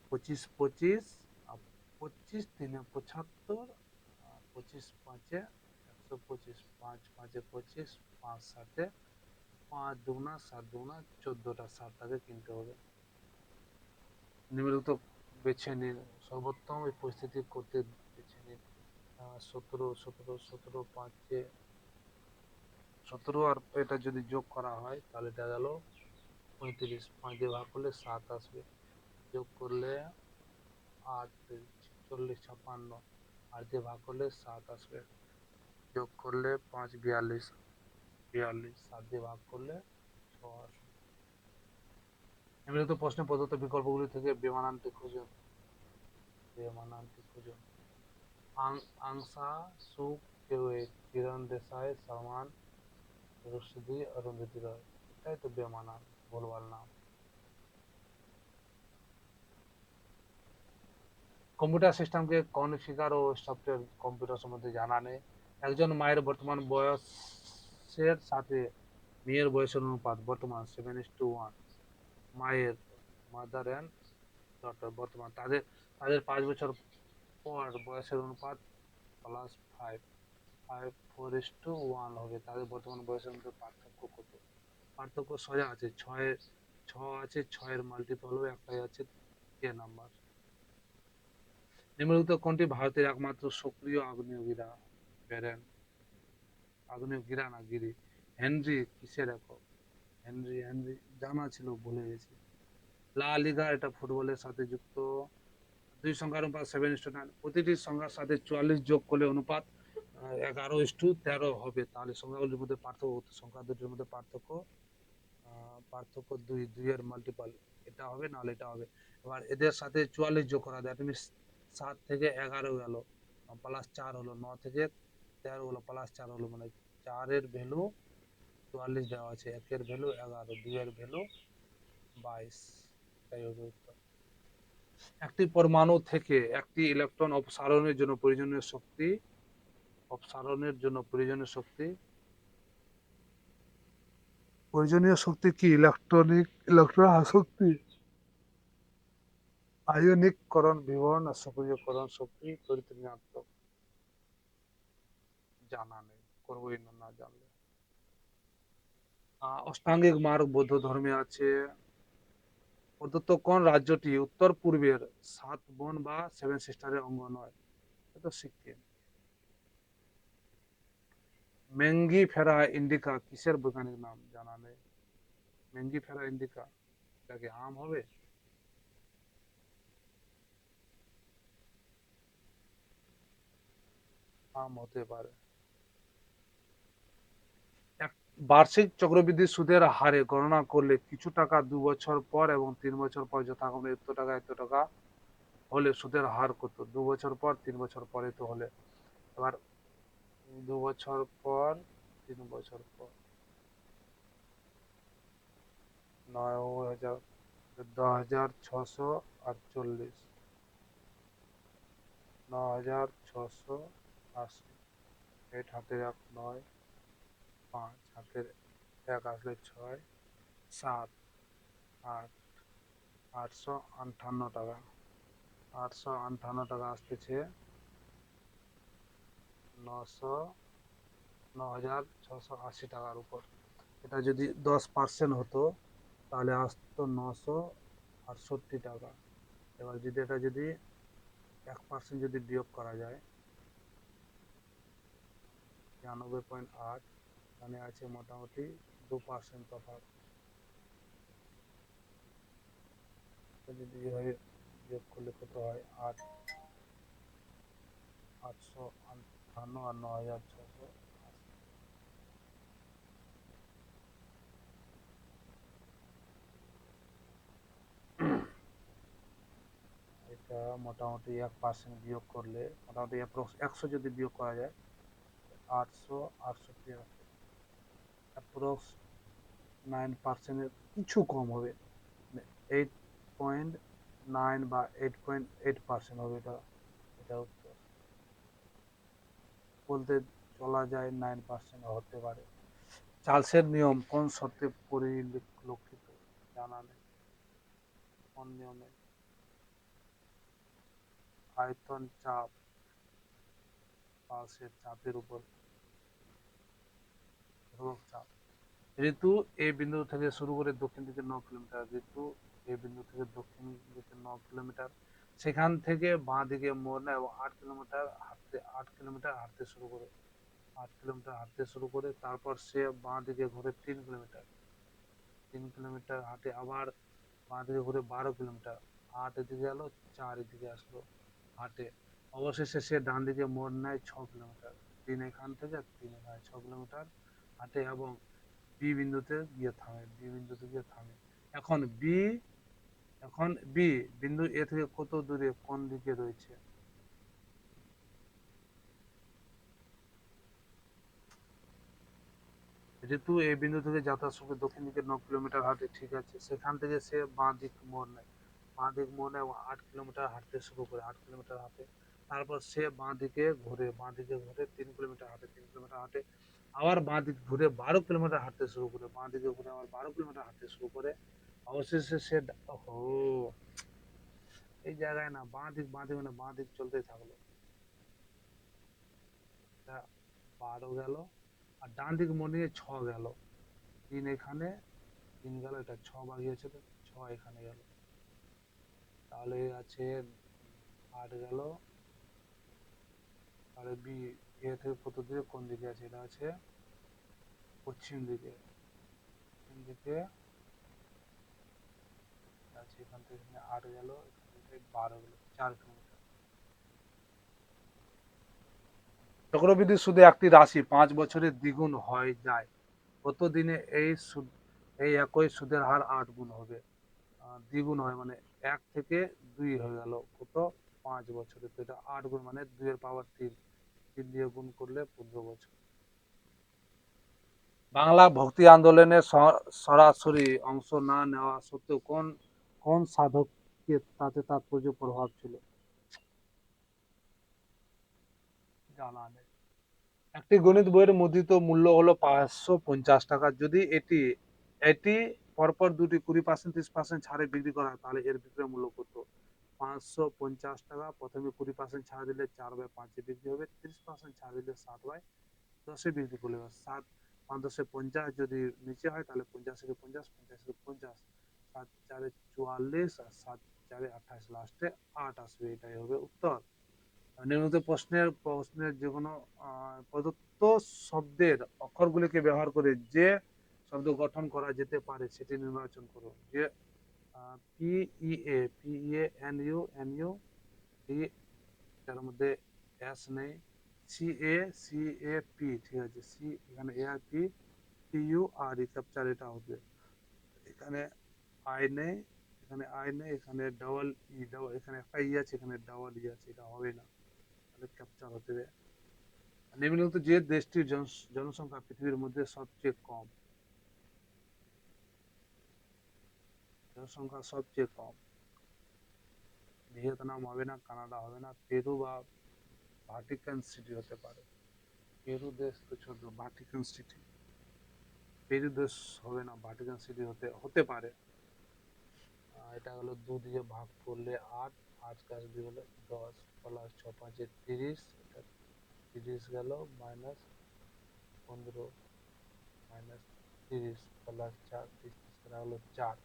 [SPEAKER 1] 25 25, আর 25 3 75, 25 5 125, 5 5 25, 5 7 5 2 7 2 14টা শার্ট কিনতে হবে। নিম্নলিখিত বেছে নিন, সর্বোত্তম এই পরিস্থিতি করতে বেছে নিন। 17 আর এটা যদি যোগ করা হয় তাহলে এটা গেল 35, 5 দিয়ে ভাগ করলে 7 আসবে। যোগ করলে 8 40 56, 8 দিয়ে ভাগ করলে 7 আসবে, যোগ করলে 5 42, 7 দিয়ে ভাগ করলে 6 আসবে। নিম্নলিখিত প্রশ্নে প্রদত্ত বিকল্পগুলি থেকে বেমানানটি খুঁজুন। आंसा, सुख, केवट, किरण देसाई, सलमान रुश्दी, अरुंधति रॉय। এটাই তো বেমানান, ভুলভাল নাম। কম্পিউটার সিস্টেমকে কনফিগার ও সফটওয়্যার কম্পিউটার সম্বন্ধে জানা নেই। একজন মায়ের বর্তমান বয়সের সাথে মেয়ের বয়সের অনুপাত বর্তমান 7:1। মায়ের, মাদার অ্যান্ড ডটার, বর্তমান তাদের তাদের 5 বছর পর বয়সের অনুপাত +5, 4:1 হবে। তাদের বর্তমান বয়সের মধ্যে পার্থক্য কত? পার্থক্য সোজা আছে, 6 আছে, 6-এর মাল্টিপল হবে, একটাই আছে কে নাম্বার। নিম্নলিখিত কোনটি ভারতের একমাত্র সক্রিয় আগ্নেয়গিরি? বেরেন, আগ্নেয়গিরি না গিরি। হেনরি কিসের একক? হেনরি জানা ছিল, ভুলে গেছি। লা লিগা, এটা ফুটবলের সাথে যুক্ত। দুই সংখ্যার অনুপাত 7:9। প্রতিটি সংখ্যার সাথে 44 যোগ করলে অনুপাত 11:13 হবে। তাহলে সংখ্যাগুলির মধ্যে পার্থক্য, সংখ্যা দুটির মধ্যে পার্থক্য 2 এর মাল্টিপল, এটা হবে নাহলে এটা হবে। এবার এদের সাথে 44 যোগ করা যায়, তুমি 7 থেকে 11 গেল, +4 হলো, 9 থেকে 13 হলো, +4 হলো, মানে 4 এর ভ্যালু 44 দেওয়া আছে, 1 এর ভ্যালু 11, 2 এর ভ্যালু 22। তাই হবে উত্তর। একটি পরমাণু থেকে একটি ইলেকট্রন অপসারণের জন্য প্রয়োজনীয় শক্তি, কি? ইলেকট্রন আসক্তি, আয়নিককরণ, বিবর্ণ, সক্রিয়করণ শক্তি, তড়িৎ ঋণাত্মক। জানা নেই, করবোই না, না জানলে। অষ্টাঙ্গিক মার্গ বৌদ্ধ ধর্মে আছে। প্রদত্ত কোন রাজ্যটি উত্তর পূর্বের 7 বোন বা 7 সিস্টারের অঙ্গ নয়? এটা সিকিম। মেঙ্গিফেরা ইন্ডিকা কিসের বৈজ্ঞানিক নাম? জানা নেই। মেঙ্গিফেরা ইন্ডিকা, এটা কি আম হবে? আম হতে পারে। এক বার্ষিক চক্রবৃদ্ধি সুদের হারে গণনা করলে কিছু টাকা 2 বছর পর এবং 3 বছর পর যথাক্রমে এত টাকা হলে সুদের হার কত? 2 বছর পর, 3 বছর পরে তো হলে। এবার 2 বছর পর, 3 বছর পর, 9,000, 14,648, 9,680। 8 হাতের 1 9, 5 হাতের 1 আসলে 6, 7, 8, 858 টাকা। 858 টাকা আসতেছে 9,680 টাকার উপর। এটা যদি 10% হতো তাহলে আসতো 968 টাকা। এবার যদি এটা যদি 1% যদি বিয়োগ করা যায়, 93.8, মানে আছে মোটামুটি 2% তফাৎ। যদি এভাবে বিয়োগ করলে কত হয়? 858 আর 9,680। এটা মোটামুটি 1% বিয়োগ করলে, মোটামুটি 100 যদি বিয়োগ করা যায় 868 আসে। অ্যাপ্রক্স 9%-এর কিছু কম হবে, 8.9 বা 8.8% হবে। এটা উত্তর বলতে চলা যায়, 9% হতে পারে। চার্লসের নিয়ম কোন শর্তে পরিলক্ষিত? জানা নেই। কোন নিয়মে? আয়তন চাপ, পালসের চাপের উপর ধ্রুবক চাপ। ঋতু এ বিন্দু থেকে শুরু করে দক্ষিণ দিকে 9 কিলোমিটার, ঋতু এ বিন্দু থেকে দক্ষিণ দিকে 9 কিলোমিটার, সেখান থেকে বাঁ দিকে মোড় নেয় এবং 8 কিলোমিটার হাঁটতে শুরু করে, 8 কিলোমিটার হাঁটতে শুরু করে, তারপর সে বাঁ দিকে ঘুরে 3 কিলোমিটার, 3 কিলোমিটার হাঁটে আবার বাঁ দিকে ঘুরে 12 কিলোমিটার, 8 এদিকে গেল, 4 এদিকে আসলো, 8-এ অবশেষে সে ডান দিকে মোড় নেয় 6 কিলোমিটার। 3 এখান থেকে, 3 এখানে 6 কিলোমিটার হাঁটে এবং বি বিন্দুতে গিয়ে থামে। বি বিন্দুতে গিয়ে থামে। এখন বি এখন বি বিন্দু এ থেকে কত দূরে কোন দিকে রয়েছে? যেহেতু এই বিন্দু থেকে যাত্রা শুরু করে দক্ষিণ দিকে 9 কিলোমিটার হাঁটে, ঠিক আছে, সেখান থেকে সে বাঁ দিক মোড় নেয়। বাঁ দিক মোড় নেয় এবং 8 কিলোমিটার হাঁটতে শুরু করে। 8 কিলোমিটার হাঁটে, তারপর সে বাঁ দিকে ঘুরে, 3 কিলোমিটার হাঁটে। 3 কিলোমিটার হাঁটে, আবার বাঁ দিক ঘুরে 12 কিলোমিটার হাঁটতে শুরু করে। বাঁ দিকে ঘুরে আবার 12 কিলোমিটার হাঁটতে শুরু করে। অবশেষে সে ও এই জায়গায় না বাঁ দিক মানে বাঁ দিক চলতেই থাকলো। এটা 12 গেল, আর ডান দিক মোড় নিয়ে 6 গেল। 3 এখানে, 3 গেল, এটা 6 বাগিয়েছে, তো 6 এখানে গেল। তাহলে আছে 8 গেল। তাহলে বি এ থেকে কত দিকে কোন দিকে আছে? এটা আছে পশ্চিম দিকে। পশ্চিম দিকে আছে, এখান থেকে এখানে 8 গেল, এখান থেকে 12 গেল, 4 কিলোমিটার। চক্রবৃদ্ধি সুদে একটি রাশি 5 বছরে দ্বিগুণ হয় যায়, কত দিনে এই একই সুদের হার 8 গুণ হবে? দ্বিগুণ হয় মানে 1 থেকে 2 হয়ে গেল, কত? 5 বছরে। তো এটা 8 গুণ মানে 2 এর পাওয়ার 3, 3 দিয়ে গুণ করলে 15 বছর। বাংলা ভক্তি আন্দোলনে সরাসরি অংশ না নেওয়া সত্ত্বেও কোন কোন সাধককে তাতে তাৎপর্য প্রভাব ছিল? জানা নেই। একটি গণিত বইয়ের মুদ্রিত মূল্য হলো 550 টাকা। যদি এটি এটি পরপর দুটি 20% 30% ছাড়ে বিক্রি করা হয়, তাহলে এর বিক্রয় মূল্য কত? 550 টাকা। প্রথমে 20% ছাড় দিলে 4/5 বিক্রি হবে, 30% ছাড় দিলে 7/10 বিক্রি করলে হবে। 7 5 10 50, যদি নিচে হয় তাহলে 50 50 50, 7 4 44 আর 7 4 28, লাস্টে 8 আসবে। এটাই হবে উত্তর। নিম্নোক্ত প্রশ্নের যে কোনো প্রদত্ত শব্দের অক্ষরগুলিকে ব্যবহার করে যে শব্দ গঠন করা যেতে পারে সেটি নির্বাচন করো। যে PEA ডি, এটার মধ্যে এস নেই। CAPI, ঠিক আছে, সি এখানে ARP, PURE ক্যাপচার, এটা হবে। এখানে আই নেই, এখানে আই নেই, এখানে এখানে একটা ই আছে, এখানে ডাবল ই আছে, এটা হবে না, তাহলে ক্যাপচার হতে হবে। নিম্নলিখিত যে দেশটির জনসংখ্যা পৃথিবীর মধ্যে সবচেয়ে কম? জনসংখ্যা সবচেয়ে কম, ভিয়েতনাম হবে না, কানাডা হবে না, পেরু বা ভাটিকান সিটি হতে পারে। পেরু দেশ তো ছোট, ভাটিকান সিটি, পেরু দেশ হবে না, ভাটিকান সিটি হতে হতে পারে। এটা হলো 2 দিয়ে ভাগ করলে 8, 8 কাজ দিয়ে হলে 10, প্লাস 6 5 30, এটা 30 গেল, মাইনাস 15, মাইনাস 30, প্লাস 4, 30 করা হলো 4,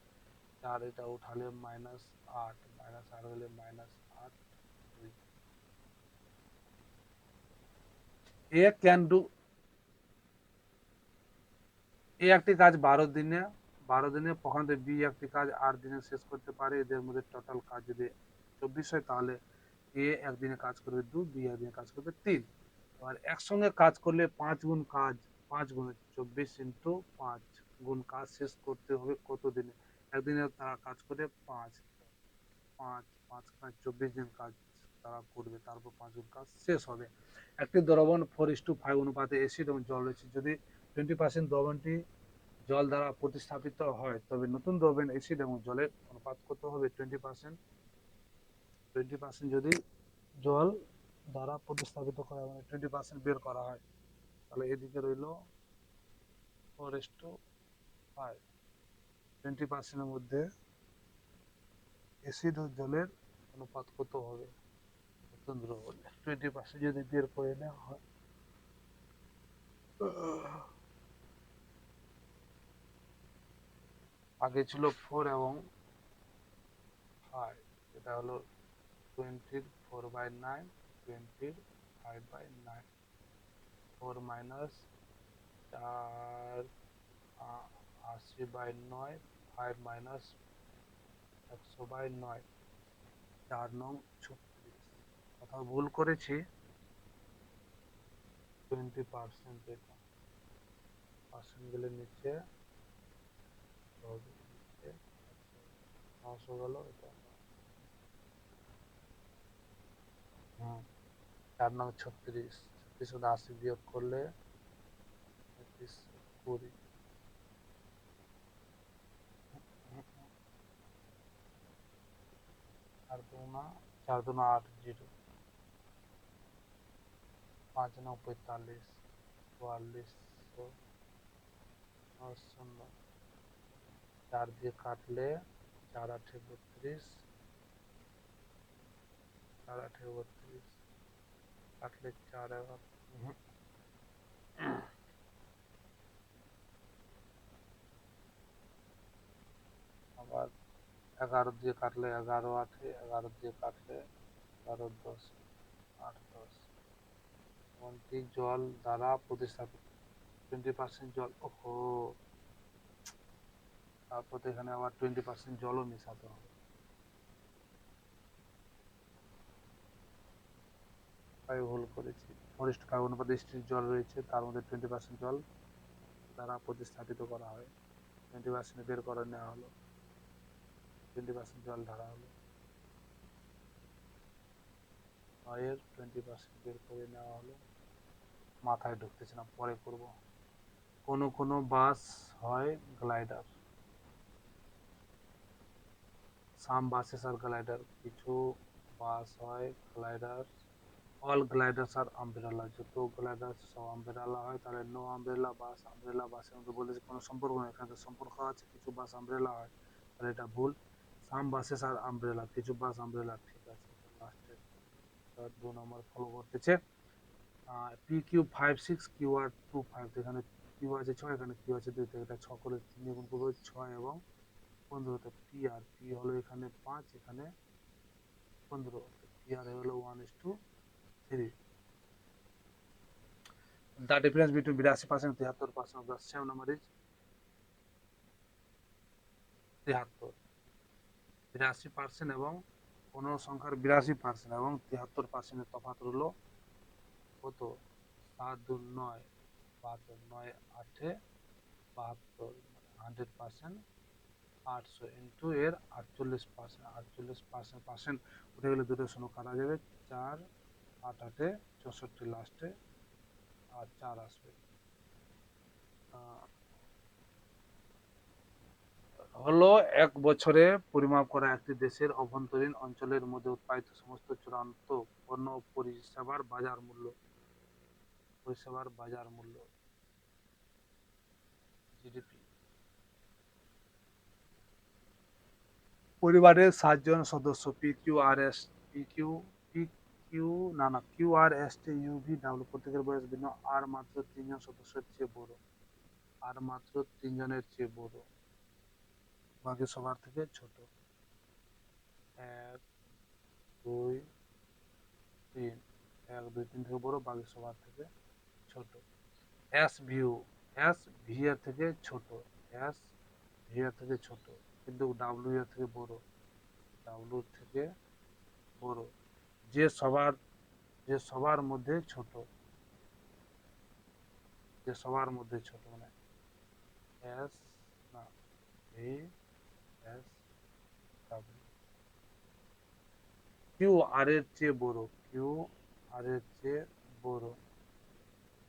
[SPEAKER 1] 4 এটা উঠালে -8, -8 হলে -8 2। এ ক্যান ডু, এ একটি কাজ 12 দিনে কখনো বি একটি কাজ 8 দিনে শেষ করতে পারে। এদের মধ্যে টোটাল কাজ যদি 24 হয়, তাহলে এ একদিনে কাজ করবে 2, বি একদিনে কাজ করবে 3। আর একসঙ্গে কাজ করলে 5 গুণ কাজ, 5 গুণ 24 ইন্টু 5 গুণ কাজ শেষ করতে হবে কত দিনে? একদিনে তারা কাজ করে 5, 5 5 5 24 দিন কাজ তারা করবে, তারপর 5 গুণ কাজ শেষ হবে। একটি দ্রবণ 4:5 অনুপাতে অ্যাসিড এবং জল রয়েছে। যদি 20% দ্রবণটি জল দ্বারা প্রতিস্থাপিত হয়, তবে নতুন দ্রবণ অ্যাসিড এবং জলের অনুপাত কত হবে? 20%, 20% যদি জল দ্বারা প্রতিস্থাপিত করা মানে 20% বের করা হয়, তাহলে এদিকে রইল 4:5। 20%-এর মধ্যে অ্যাসিড ও জলের অনুপাত কত হবে? নতুন দ্রবণে 20% যদি বের করে নেওয়া হয়, আগে ছিল 4 এবং 5, এটা হলো 24/9, 25/9, 4 মাইনাস 4 80/9, 5 মাইনাস 100/9, 4 নং 36, কোথাও ভুল করেছি, 20% এটা, পার্সেন্ট গেলে নিচে হবে, নিচে 900 গেল, এটা হুম 4 নং 36, 36 80 বিয়োগ করলে 20, 4 दूना 8, 0, 5 9 45, 4400, 9 4 দিয়ে কাটলে 4 8 32, 4 8 32, কাটলে 4 11, আবার 11 দিয়ে কাটলে 11 8, 11 দিয়ে কাটলে 11 10, 8 10, কোনটি জল দ্বারা প্রতিস্থাপিত, 20% জল, ওহো, তারপর এখানে আবার 20% জলও মেশাতে হবে, তাই ভুল করেছি। ফরেস্ট কার্বন বা দৃষ্টির জল রয়েছে, তার মধ্যে 20% জল দ্বারা প্রতিস্থাপিত করা হয়, 20% বের করে নেওয়া হলো, 20% জল ঢালা হলো, এর 20% বের করে নেওয়া হলো, মাথায় ঢুকতেছে না, পরে করব। কোনো কোনো বাস হয় গ্লাইডার, সাম বাসেস আর গ্লাইডার, কিছু বাস হয় গ্লাইডার, অল গ্লাইডার্স আর আমব্রেলা, যত গ্লাইডার সব আমব্রেলা হয়, তাহলে নো আমব্রেলা বাস, আমব্রেলা বাসের মধ্যে বলেছে কোনো সম্পর্ক নেই, এখানে সম্পর্ক আছে, কিছু বাস আমব্রেলা হয়, তাহলে এটা ভুল, সাম বাসেস আর আমব্রেলা, কিছু বাস আমব্রেলা, ঠিক আছে, লাস্টে 2 নম্বর ফলো করতেছে, PQ56 QR25, এখানে কিউ আছে 6, এখানে কিউ আছে 2, এটা 6 করে 3 গুণ করবো, 6 এবং 15, তো পি আর পি হলো এখানে 5, এখানে 15, পি আর হলো 1:3। The difference between 82% and 73% of the same number is 73, 82% এবং কোনো সংখ্যার 82% এবং 73% তফাৎ হলো কত, 7 2 9 72, 9 8 72, 100%, 800 ইন্টু এর 48%, 48% উঠে গেলে দুটো শূন্য কাটা যাবে, 4 8 8 64 লাস্টে, আর 4 আসবে। হলো এক বছরে পরিমাপ করা একটি দেশের অভ্যন্তরীণ অঞ্চলের মধ্যে উৎপাদিত সমস্ত চূড়ান্ত পণ্য ও পরিষেবার বাজার মূল্য, জিডিপি। পরিবারের 7 জন সদস্য, Q R S T U V W, প্রত্যেকের বয়স ভিন্ন, আর মাত্র 3 জন সদস্যের চেয়ে বড়, আর মাত্র 3 জনের চেয়ে বড়, বাকি সবার থেকে ছোট, 1 2 3, 1 2 3 থেকে বড়, বাকি সবার থেকে ছোট, এস ভি এর থেকে ছোট, এস ভি এর থেকে ছোট, কিন্তু ডাব্লিউ এর থেকে বড়, ডাব্লিউ থেকে বড়, যে সবার যে সবার মধ্যে ছোট, যে সবার মধ্যে ছোট, মানে এস না V S W, Q R এর চেয়ে বড়, কিউ আর এর চেয়ে বড়,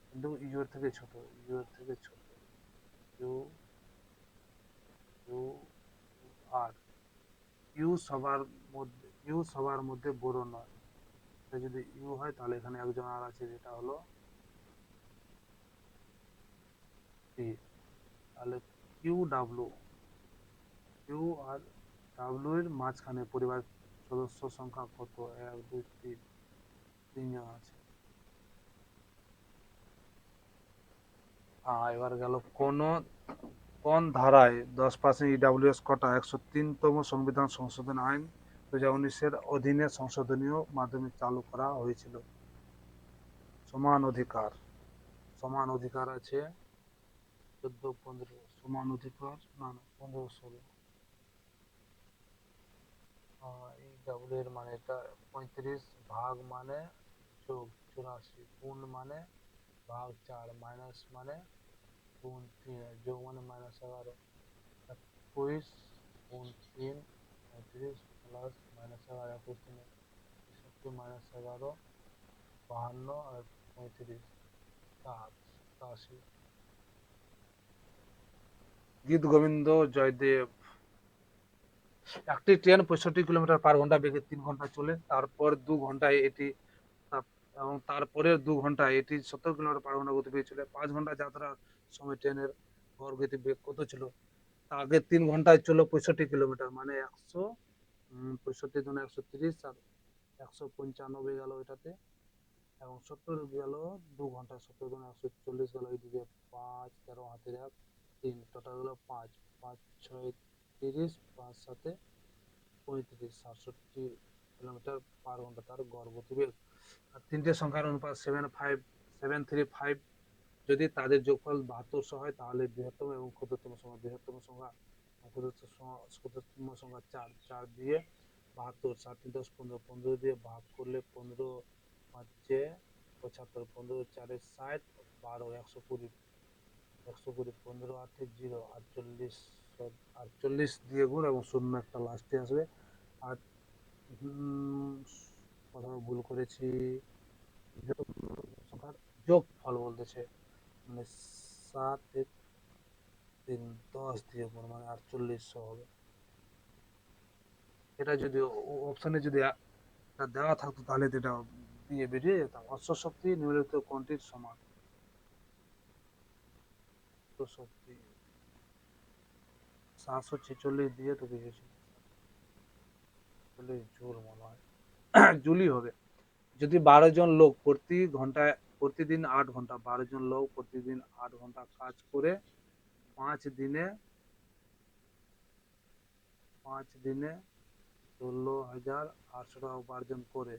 [SPEAKER 1] কিন্তু ইউ এর থেকে ছোট, ইউ এর থেকে ছোট, কিউ ইউ আর, ইউ সবার মধ্যে বড় নয়, যদি ইউ হয় তাহলে এখানে একজন আর আছে, যেটা হলো পি, তাহলে কিউ আর ডাব্লিউ এর মাঝখানে পরিবার সদস্য সংখ্যা কত, 1 2 3, 3 জন আছে। এবার গেল কোন ধারায় 10% ইডাব্লিউএস কোটা 103তম সংবিধান সংশোধন আইন 2019-এর অধীনে সংশোধনীয় মাধ্যমে চালু করা হয়েছিল? সমান অধিকার আছে 14 15, সমান অধিকার, না 15 16, এই ডাব্লিউ এর মানে এটা 35 ভাগ মানে যোগ 84 গুণ মানে ভাগ 4 মাইনাস মানে গুণ 3 আর যোগ মানে -11 21 গুণ 3 35 প্লাস -11 21 3 63 -11 52 আর 35 87। গীত গোবিন্দ জয়দেব। একটি ট্রেন 65 কিলোমিটার পার ঘন্টা বেগে 3 ঘন্টা চলে, তারপর 2 ঘন্টায় এটি এবং তারপরের 2 ঘন্টায় এটি 70 কিলোমিটার পার ঘন্টা গতিবেগে চলে। 5 ঘন্টা যাত্রার সময় ট্রেনের গড় গতিবেগ কত ছিল? আগে 3 ঘন্টায় চলো 65 কিলোমিটার মানে 100 65 গুণ 130 আর 195 গেল এটাতে, এবং 70 গেল 2 ঘন্টা 70 গুণ 140 গেল এইদিকে 5 13 হাতের 1 3 টোটাল হলো 5 5 6 30 5 7 35 67 কিলোমিটার পার ঘন্টা তার গড় গতিবেগ। আর তিনটে সংখ্যার অনুপাত 735 যদি তাদের যোগফল 72 হয় তাহলে বৃহত্তম এবং ক্ষুদ্রতম সংখ্যা। বৃহত্তম সংখ্যা ক্ষুদ্রতম সংখ্যা 4 4 দিয়ে 72 7 10 15 15 দিয়ে ভাগ করলে 15 পাঁচে 75 15 4 60 12 120 120 15 8 0 48 48 দিয়ে গুণ এবং শূন্য একটা লাস্টে আসবে। আর কোথাও ভুল করেছি, সংখ্যার যোগ ফল বলতেছে মানে 7 3 10 দিয়ে গুণ মানে 48 হবে। এটা যদি অপশনে যদি দেওয়া থাকতো তাহলে এটা দিয়ে বেরিয়ে যেতাম। অশ্বর শক্তি নিম্নলিখিত কোনটির সমান? শক্তি 746 দিয়ে তো দিয়েছি, জুল মনে হয় জুলই হবে। যদি 12 জন লোক প্রতিদিন 8 ঘন্টা 12 জন লোক প্রতিদিন 8 ঘন্টা কাজ করে 5 দিনে 16,800 টাকা উপার্জন করে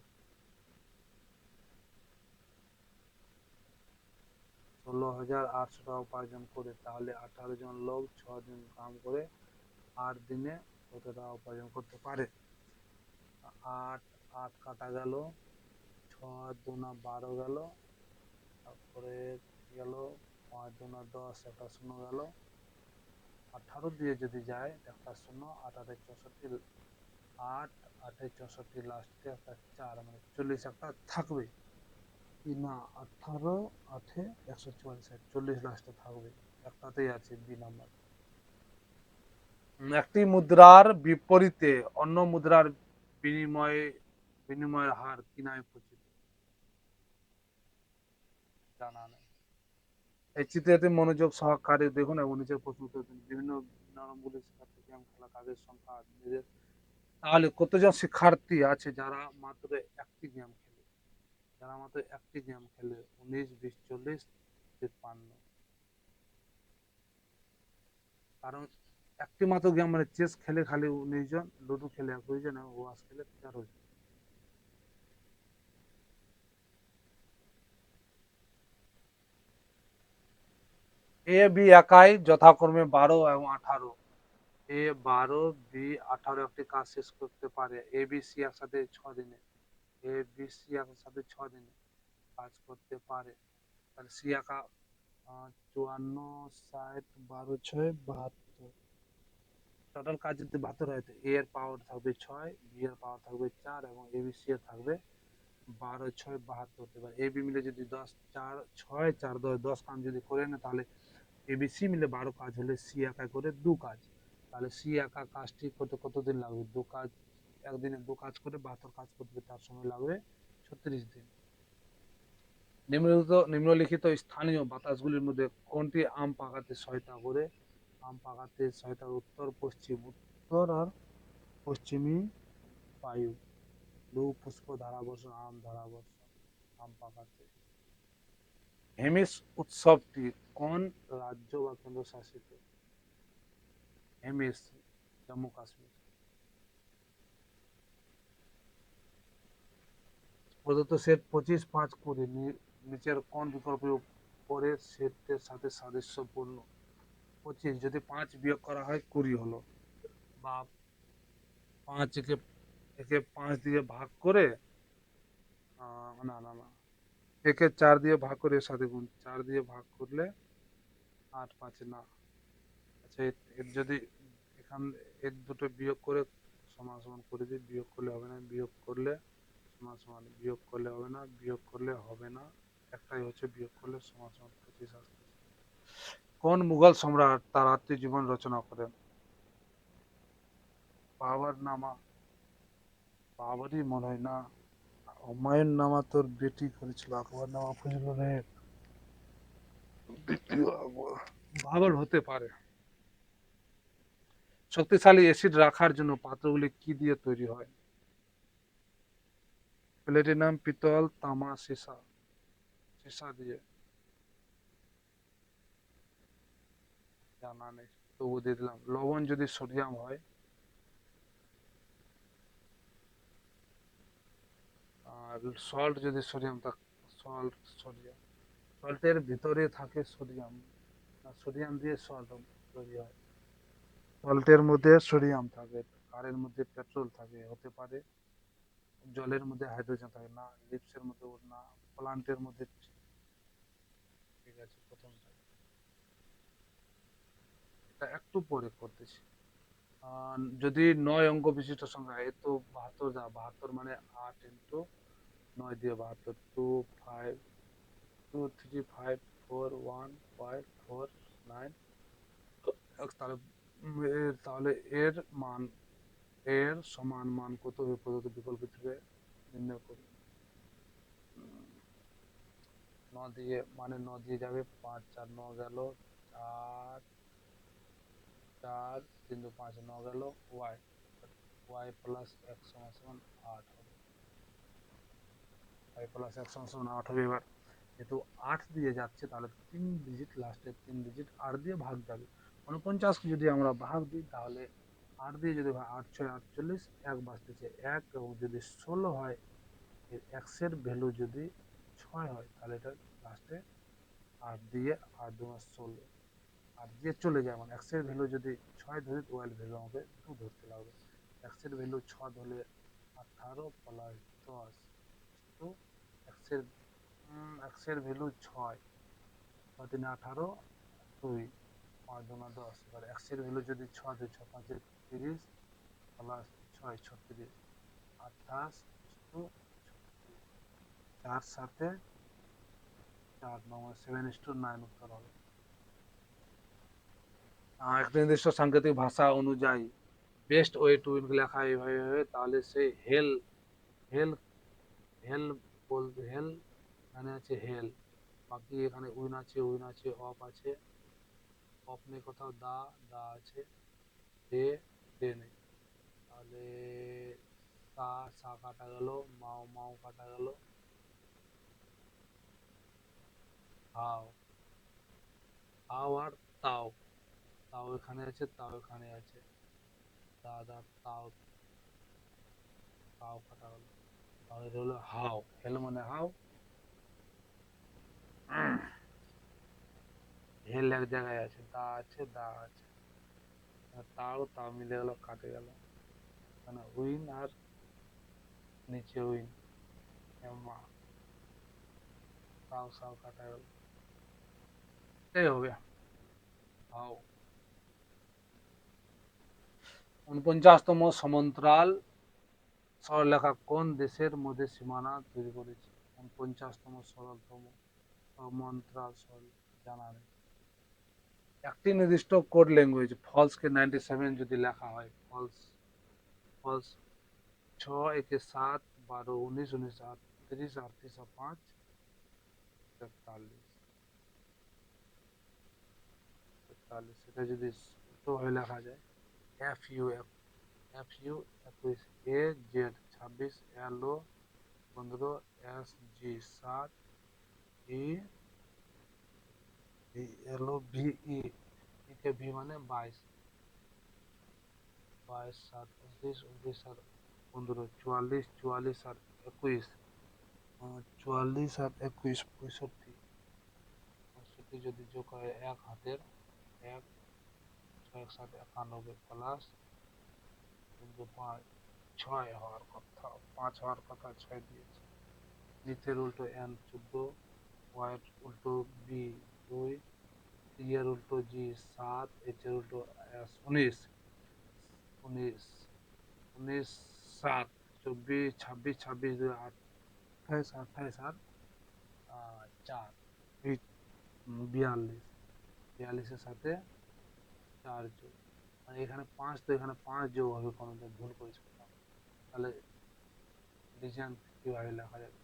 [SPEAKER 1] 16,800 টাকা উপার্জন করে, তাহলে 18 জন লোক 6 দিন কাম করে 8 দিনে কত টাকা উপার্জন করতে পারে? 8 8 কাটা গেল, 6 দুনা 12 গেল, তারপরে গেল 5 দুনা 10 একটা শূন্য গেল, 18 দিয়ে যদি যায় একটা শূন্য, 8 8 64 8 8 64 লাস্টে একটা 4 মানে 40 একটা থাকবে কি না? 18 8 144 40 লাস্টে থাকবে, একটাতেই আছে বি নাম্বার। একটি মুদ্রার বিপরীতে অন্য মুদ্রার বিনিময়ের হার কি নামে পরিচিত? জানা নেই। এই চিত্রটি মনোযোগ সহকারে দেখুন এবং নিচের প্রশ্ন উত্তর দিন। বিভিন্ন নামগুলি শিক্ষার্থী গেম খেলা কাজের সংখ্যা নিজের। তাহলে কতজন শিক্ষার্থী আছে যারা মাত্র একটি গেম খেলে? যারা মাত্র একটি গেম খেলে 19 20 40 53। কারণ একটি মাত্র গেম মানে চেস খেলে খালি 19 জন, লুডো খেলে 21 জন এবং ওয়াশ খেলে 13 জন। এ বি একাই যথাক্রমে 12 এবং 18। এ 12 বি 18 একটি কাজ শেষ করতে পারে। এ বি সি একসাথে 6 দিনে। এ বি সি একসাথে 6 দিনে কাজ করতে পারে। তাহলে সি একা 54 60 12 6 72। টোটাল কাজ যদি 72 হয় তো এ এর পাওয়ার থাকবে 6, বি এর পাওয়ার থাকবে 4 এবং এ বি সি এর থাকবে 12 6 72। এবার এ বি মিলে যদি 10 4 6 4 10 10 কাজ যদি করে না তাহলে এবিসি মিলে 12 কাজ হলে সি একা করে 2 কাজ। তাহলে সি একা কাজটি করতে কতদিন লাগবে? 2 কাজ, একদিনে 2 কাজ করে 72 কাজ করতে তার সময় লাগবে 36 দিন। নিম্নলিখিত স্থানীয় বাতাসগুলির মধ্যে কোনটি আম পাকাতে সহায়তা করে? আম পাকাতে সহায়তা উত্তর আর পশ্চিমী বায়ু। লু পুষ্প ধারাবর্ষণ, আম ধারাবর্ষণ আম পাকাতে। হেমিস উৎসবটি কোন রাজ্য বা কেন্দ্রশাসিত? হেমিস জম্মু কাশ্মীর। প্রদত্ত সেট 25 5 20 নিচের কোন বিকল্পের উপরের সেটের সাথে সাদৃশ্যপূর্ণ? 25 যদি 5 বিয়োগ করা হয় 20 হলো, বা 5 কে একে 5 দিয়ে ভাগ করে না না না, একে 4 দিয়ে ভাগ করে এর সাথে গুণ, 4 দিয়ে ভাগ করলে 8 5 না। আচ্ছা এর যদি এখান এর দুটো বিয়োগ করে সমান সমান করে দিই, বিয়োগ করলে হবে না, বিয়োগ করলে সমান সমান, বিয়োগ করলে হবে না, বিয়োগ করলে হবে না, একটাই হচ্ছে বিয়োগ করলে সমান সমান 25 আসতেছে। কোন মুঘল সম্রাট তার আত্মজীবন রচনা করেন? বাবর নামা, বাবরই মনে হয় না, হুমায়ুন নামা তোর বেটি করেছিল, আকবর নামা ফজলুলের দ্বিতীয় আকবর। বাবর হতে পারে। শক্তিশালী অ্যাসিড রাখার জন্য পাত্রগুলি কি দিয়ে তৈরি হয়? প্লেটিনাম, পিতল, তামা, সীসা। সীসা দিয়ে। জানা নেই, তবু দিয়ে দিলাম। লবণ যদি সোডিয়াম হয়, আর সল্ট যদি সোডিয়াম থাকে, সল্ট সোডিয়াম, সল্টের ভিতরে থাকে সোডিয়াম, সোডিয়াম দিয়ে সল্ট তৈরি হয়। সল্টের মধ্যে সোডিয়াম থাকে, কারের মধ্যে পেট্রোল থাকে, হতে পারে জলের মধ্যে হাইড্রোজেন থাকে না, লিপসের মধ্যে না, প্লান্টের মধ্যে। ঠিক আছে, প্রথমটা এটা একটু পরে করতেছি। যদি 9 অঙ্ক বিশিষ্ট সংখ্যা, এ তো 72, 72 মানে 8 ইন্টু 9 দিয়ে 72, 2 5 2 3 5 4 1 5 4 9, তাহলে তাহলে এর মান, এর সমান মান কত হবে প্রদত্ত বিকল্প থেকে নির্ণয় করি। 9 দিয়ে মানে 9 দিয়ে যাবে, 5 4 9 গেল, 4 4 3 2 5 9 গেল, ওয়াই, ওয়াই প্লাস x সমান সমান 8 হবে, ওয়াই প্লাস x সমান সমান 8 হবে। এবার যেহেতু 8 দিয়ে যাচ্ছে তাহলে 3 ডিজিট, লাস্টে 3 ডিজিট 8 দিয়ে ভাগ যাবে। 49 কে যদি আমরা ভাগ দিই তাহলে 8 দিয়ে যদি 8 6 48, 1 বাঁচতেছে 1, এবং যদি 16 হয়, এক্স এর ভ্যালু যদি 6 হয় তাহলে এটা লাস্টে 8 দিয়ে 8 2 16, 8 দিয়ে চলে যায়, মানে এক্স এর ভ্যালু যদি 6 ধরি তো ওয়াই এর ভ্যালু আমাকে 2 ধরতে লাগবে। এক্স এর ভ্যালু 6 ধরলে 18 প্লাস 10, তো এক্স এর এক্স এর ভ্যালু 6, 6 3 18, 2 5 2 10। এবার এক্স এর ভ্যালু যদি 6 ধরি, 6 5 30 প্লাস 6 36, 28 তো 4 সাথে 4 নম্বর 7:9 উত্তর হবে। একটা নির্দিষ্ট সাংকেতিক ভাষা অনুযায়ী বেস্ট ওয়ে টু উইন লেখা এইভাবে হবে, তাহলে সে হেল, হেল, হেল বলতে হেল, এখানে আছে হেল, বাকি এখানে উইন আছে, উইন আছে, অফ আছে, অফ নেই কোথাও, দা, দা আছে, ডে, ডে নেই, তাহলে সা, সা কাটা গেল, মাও, মাও কাটা গেল, হাও, হাও আর তাও, তাও এখানে আছে, তাও এখানে আছে, দা, দা, তাও, তাও কাটা গেল, তাহলে হলো হাও, হেল মানে হাও, হেল এক জায়গায় আছে, দা আছে, দা আছে, তাও তাও মিলে গেল, কাটে গেল, মানে উইন আর নিচে উইন, মা, তাও সাও কাটা গেল, এটাই হবে হাও। 49তম সমান্তরাল সরলরেখা কোন দেশের মধ্যে সীমানা তৈরি করেছে? 49তম সরলতম সমান্তরাল সরলরেখা জানা নেই। একটি নির্দিষ্ট কোড ল্যাঙ্গুয়েজ ফলসকে 97 যদি লেখা হয়, ফলস, ফলস 6 1 7 12 19 19 38 38 5 43 43, এটা যদি তো হয়ে লেখা যায় F U, F U 21, A Z 26, L O 15, S G 7, E L O V E, K V মানে 22, 22 7 29 29 আর 15 44 44 আর 21, 44 আর 21 65, 65 যদি যোগ হয় এক হাতের, এক 6 1 7 91 প্লাস 3 5 ছয় হওয়ার কথা, 5 হওয়ার কথা, 6 দিয়েছে। নিচের উল্টো এন 14, ওয়াইয়ের উল্টো বি 2, টি এর উল্টো জি 7, এইচ এর উল্টো এস 19, 19, 19, 7, 24, 26, 26, 2, 28, 28 আর 4, 42, 42-এর সাথে 4 যোগ, মানে এখানে 5, তো এখানে 5 যোগ হবে, কোনো ভুল করেছে কোথাও। তাহলে লিজেন্ড কিভাবে লেখা যাবে?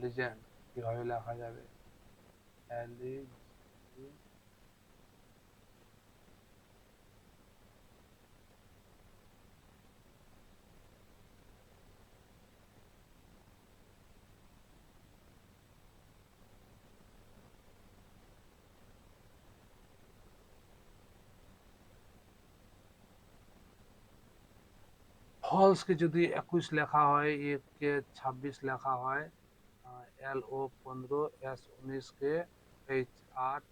[SPEAKER 1] লিজেন্ড কিভাবে লেখা যাবে? LEG ফলস কে যদি 21 লেখা হয়, এ কে 26 লেখা হয়, LO 15, S 19 কে H 8,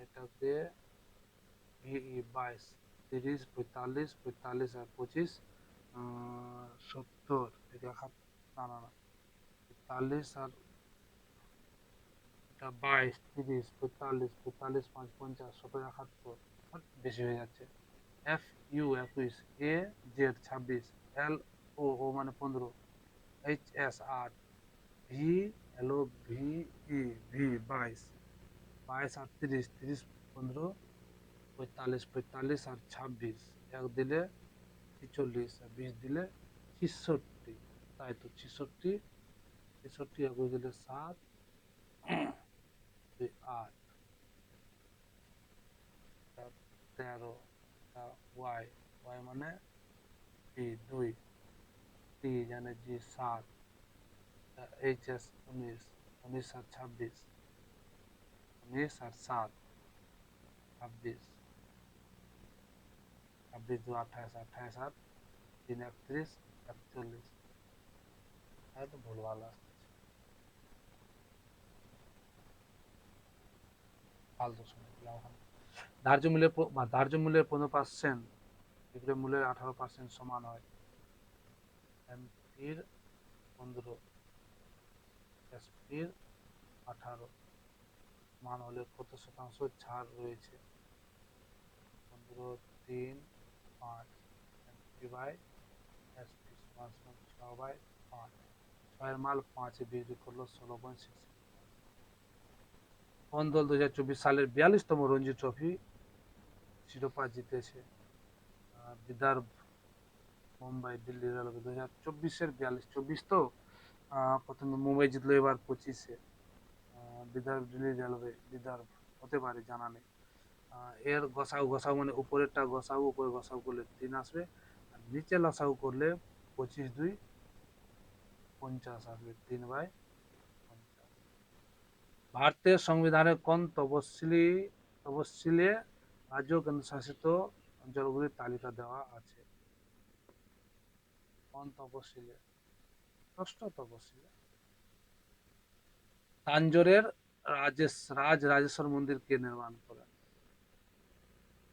[SPEAKER 1] এটাকে VE 22, 30, 45, 45 আর 25, 70, এটা না না না, 45 আর এটা 22, 30, 45, 45, 5, 50, 70, 71, বেশি হয়ে যাচ্ছে। FU 21, AZ 26, LO মানে 15, HS 8, VI 22, 22 আর 30, 30, 15, 45, 45 আর 26, এক দিলে 46 আর 20 দিলে 66, তাই তো 66, 66, 21 দিলে 7, 2, 8, 13, ওয়াই, ওয়াই মানে টি 2, টি জানে জি 7, HS 19, 19 আর 26, 19 আর 7, 26, 26, 2, 28, 28 আর 3, 31, 41, তাই তো ভুলভাল আসতেছে, ফালতু সময় দিলাম ওখানে। ধার্য মূল্যের 15% বিক্রয় মূল্যের 18% সমান হয় এমপির 15, এসপির 18, মান হলে কত শতাংশ ছাড় রয়েছে? 15, 3, 5, এমপি বাই এসপি সমান সমান 6/5, 6 মাল 5 বিক্রি করলো 16.6। কোন দল 2024 সালের 42তম রঞ্জি ট্রফি শিরোপা জিতেছে? বিদর্ভ, মুম্বাই, দিল্লি, রেলওয়ে। 2024-এর 42, 24 তো প্রথমে মুম্বাই জিতলো, এবার 25-এ বিদর্ভ, দিল্লি, রেলওয়ে, বিদর্ভ হতে পারে, জানা নেই। এর গসাউ, গসাউ মানে উপরেরটা গসাউ, উপরে গসাউ করলে 3 আসবে, আর নিচে লসাউ করলে 25, 2, 50 আসবে, 3/50। ভারতের সংবিধানে কোন তফসিলে রাজ্য কেন্দ্রশাসিত অঞ্চলগুলির তালিকা দেওয়া আছে? কোন তফসিলে? ষষ্ঠ তফসিলে। তাঞ্জোরের রাজরাজেশ্বর মন্দির কে নির্মাণ করেন?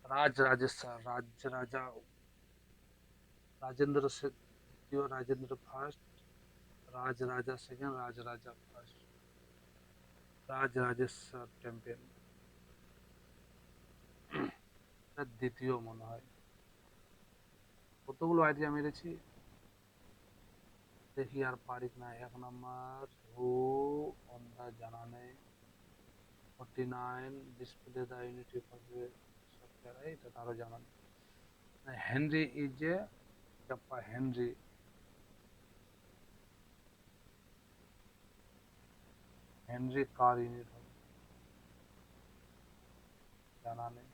[SPEAKER 1] রাজরাজেশ্বর, রাজা রাজেন্দ্র দ্বিতীয়, Rajendra first, Rajaraja second, Rajaraja first, Rajrajeshwar temple, দ্বিতীয় মনে হয়। কতগুলো আইডিয়া মেরেছি দেখি, আর পারি না। 1 নাম্বার হু অন দা, জানা নেই। 49 ডিসপ্লে দা ইউনিটি সফটওয়্যার, এটা তারও জানা নেই। Henry is a Henry, Henry car unit হবে, জানা নেই।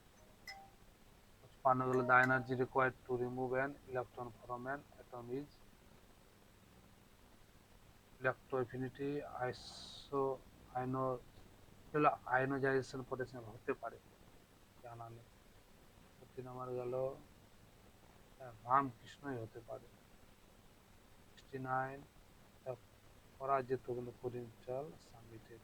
[SPEAKER 1] 55 গেল, the energy required to remove an electron from an atom is electroaffinity ionization potential হতে পারে, জানা নেই। 3 নম্বর গেল, রামকৃষ্ণই হতে পারে। 69 পরাজিত গেল পরিঞ্চল সামিটে।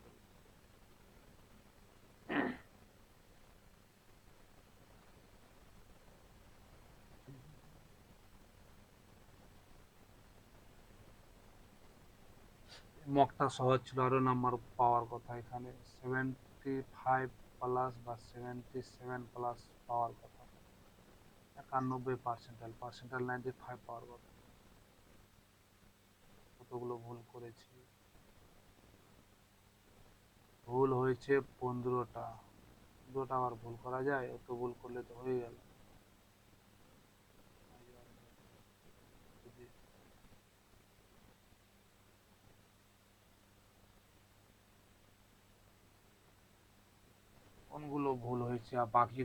[SPEAKER 1] মকটা সহজ ছিল, আরো নাম্বার পাওয়ার কথা। এখানে 75 প্লাস বা 77 প্লাস পাওয়ার কথা, 91 পার্সেন্টাইল, পার্সেন্টাইল 95 পাওয়ার কথা। কতগুলো ভুল করেছি, ভুল হয়েছে 15টা। 15টা আবার ভুল করা যায়? অত ভুল করলে তো হয়ে গেল। যদি কোনগুলো ভুল হয়েছে আর বাকি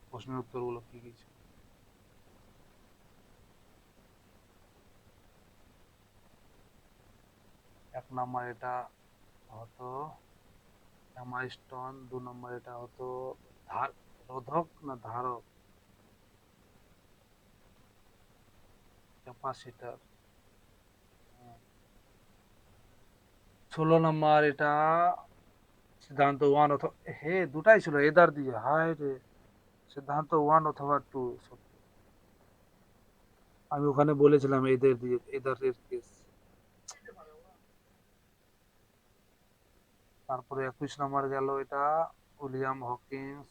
[SPEAKER 1] প্রশ্নের উত্তরগুলো কি কি ছিল? এক নাম্বার এটা হতো হ্যামারস্টোন, 2 নম্বর এটা হতো ধার রোধক না ধারক, ক্যাপাসিটর। 16 নম্বর এটা সিদ্ধান্ত 1 অথবা, হে দুটাই ছিল এদার দিয়ে, হায় রে। সিদ্ধান্ত 1 অথবা 2 সত্যি। আমি ওখানে বলেছিলাম এদের দিয়ে, এদারের কেস। তারপরে 21 নম্বর গেল এটা উইলিয়াম হকিন্স।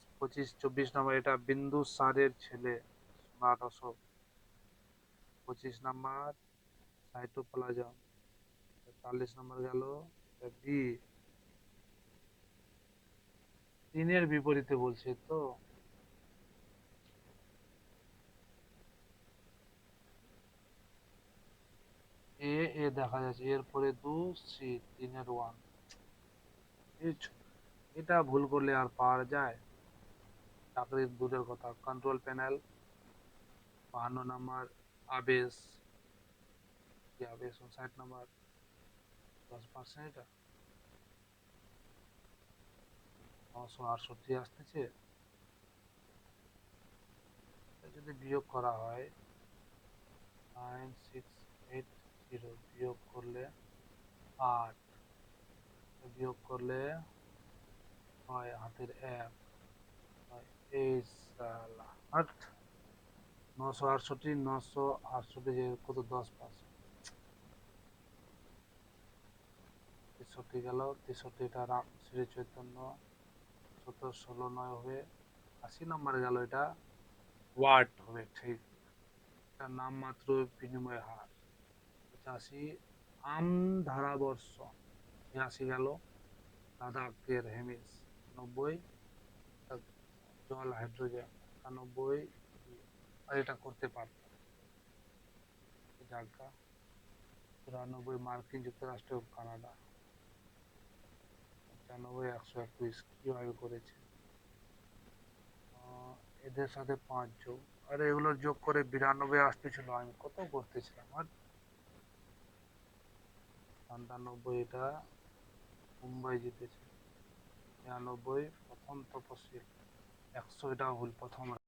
[SPEAKER 1] 24 নম্বর এটা বিন্দুসারের ছেলে সম্রাট অশোক। 25 নম্বর সাইটোপ্লাজম। 43 নম্বর গেল বি, তিনের বিপরীতে বলছে তো। এ এ দেখা যাচ্ছে, এরপরে 2, সি 3-এর 1। এটা ভুল করলে আর পাওয়া যায়? চাকরির দূরের কথা। Control panel. 52 নম্বর আবেশ, কি আবেশ? 59 নম্বর, 10% এটা 968 আসতেছে। এটা যদি বিয়োগ করা হয় 9680, বিয়োগ করলে 8, বিয়োগ করলে হয় হাতের 1, হয় এই সালা আট। 968 যে কত, 10%। 63 গেল, 63টা রাম শ্রী চৈতন্য। 17 16 9 হবে। 80 নম্বর গেল এটা ওয়াট হবে, ঠিক। এটা নামমাত্র বিনিময় হার। 85 আম ধারাবর্ষ। 86 গেল লাদাখের হেমিস। 90 জল হাইড্রোজেন। 91 আর এটা করতে পারতাম, জায়গা। 94 মার্কিন যুক্তরাষ্ট্র ও কানাডা। 95 121 কিভাবে করেছে? এদের সাথে 5 যোগ, আরে এগুলো যোগ করে 92 আসতেছিল, আমি কত করতেছিলাম। আর 97 এটা মুম্বাই জিতেছে। 93 প্রথম তপশিল। 100 এটা ভুল, প্রথম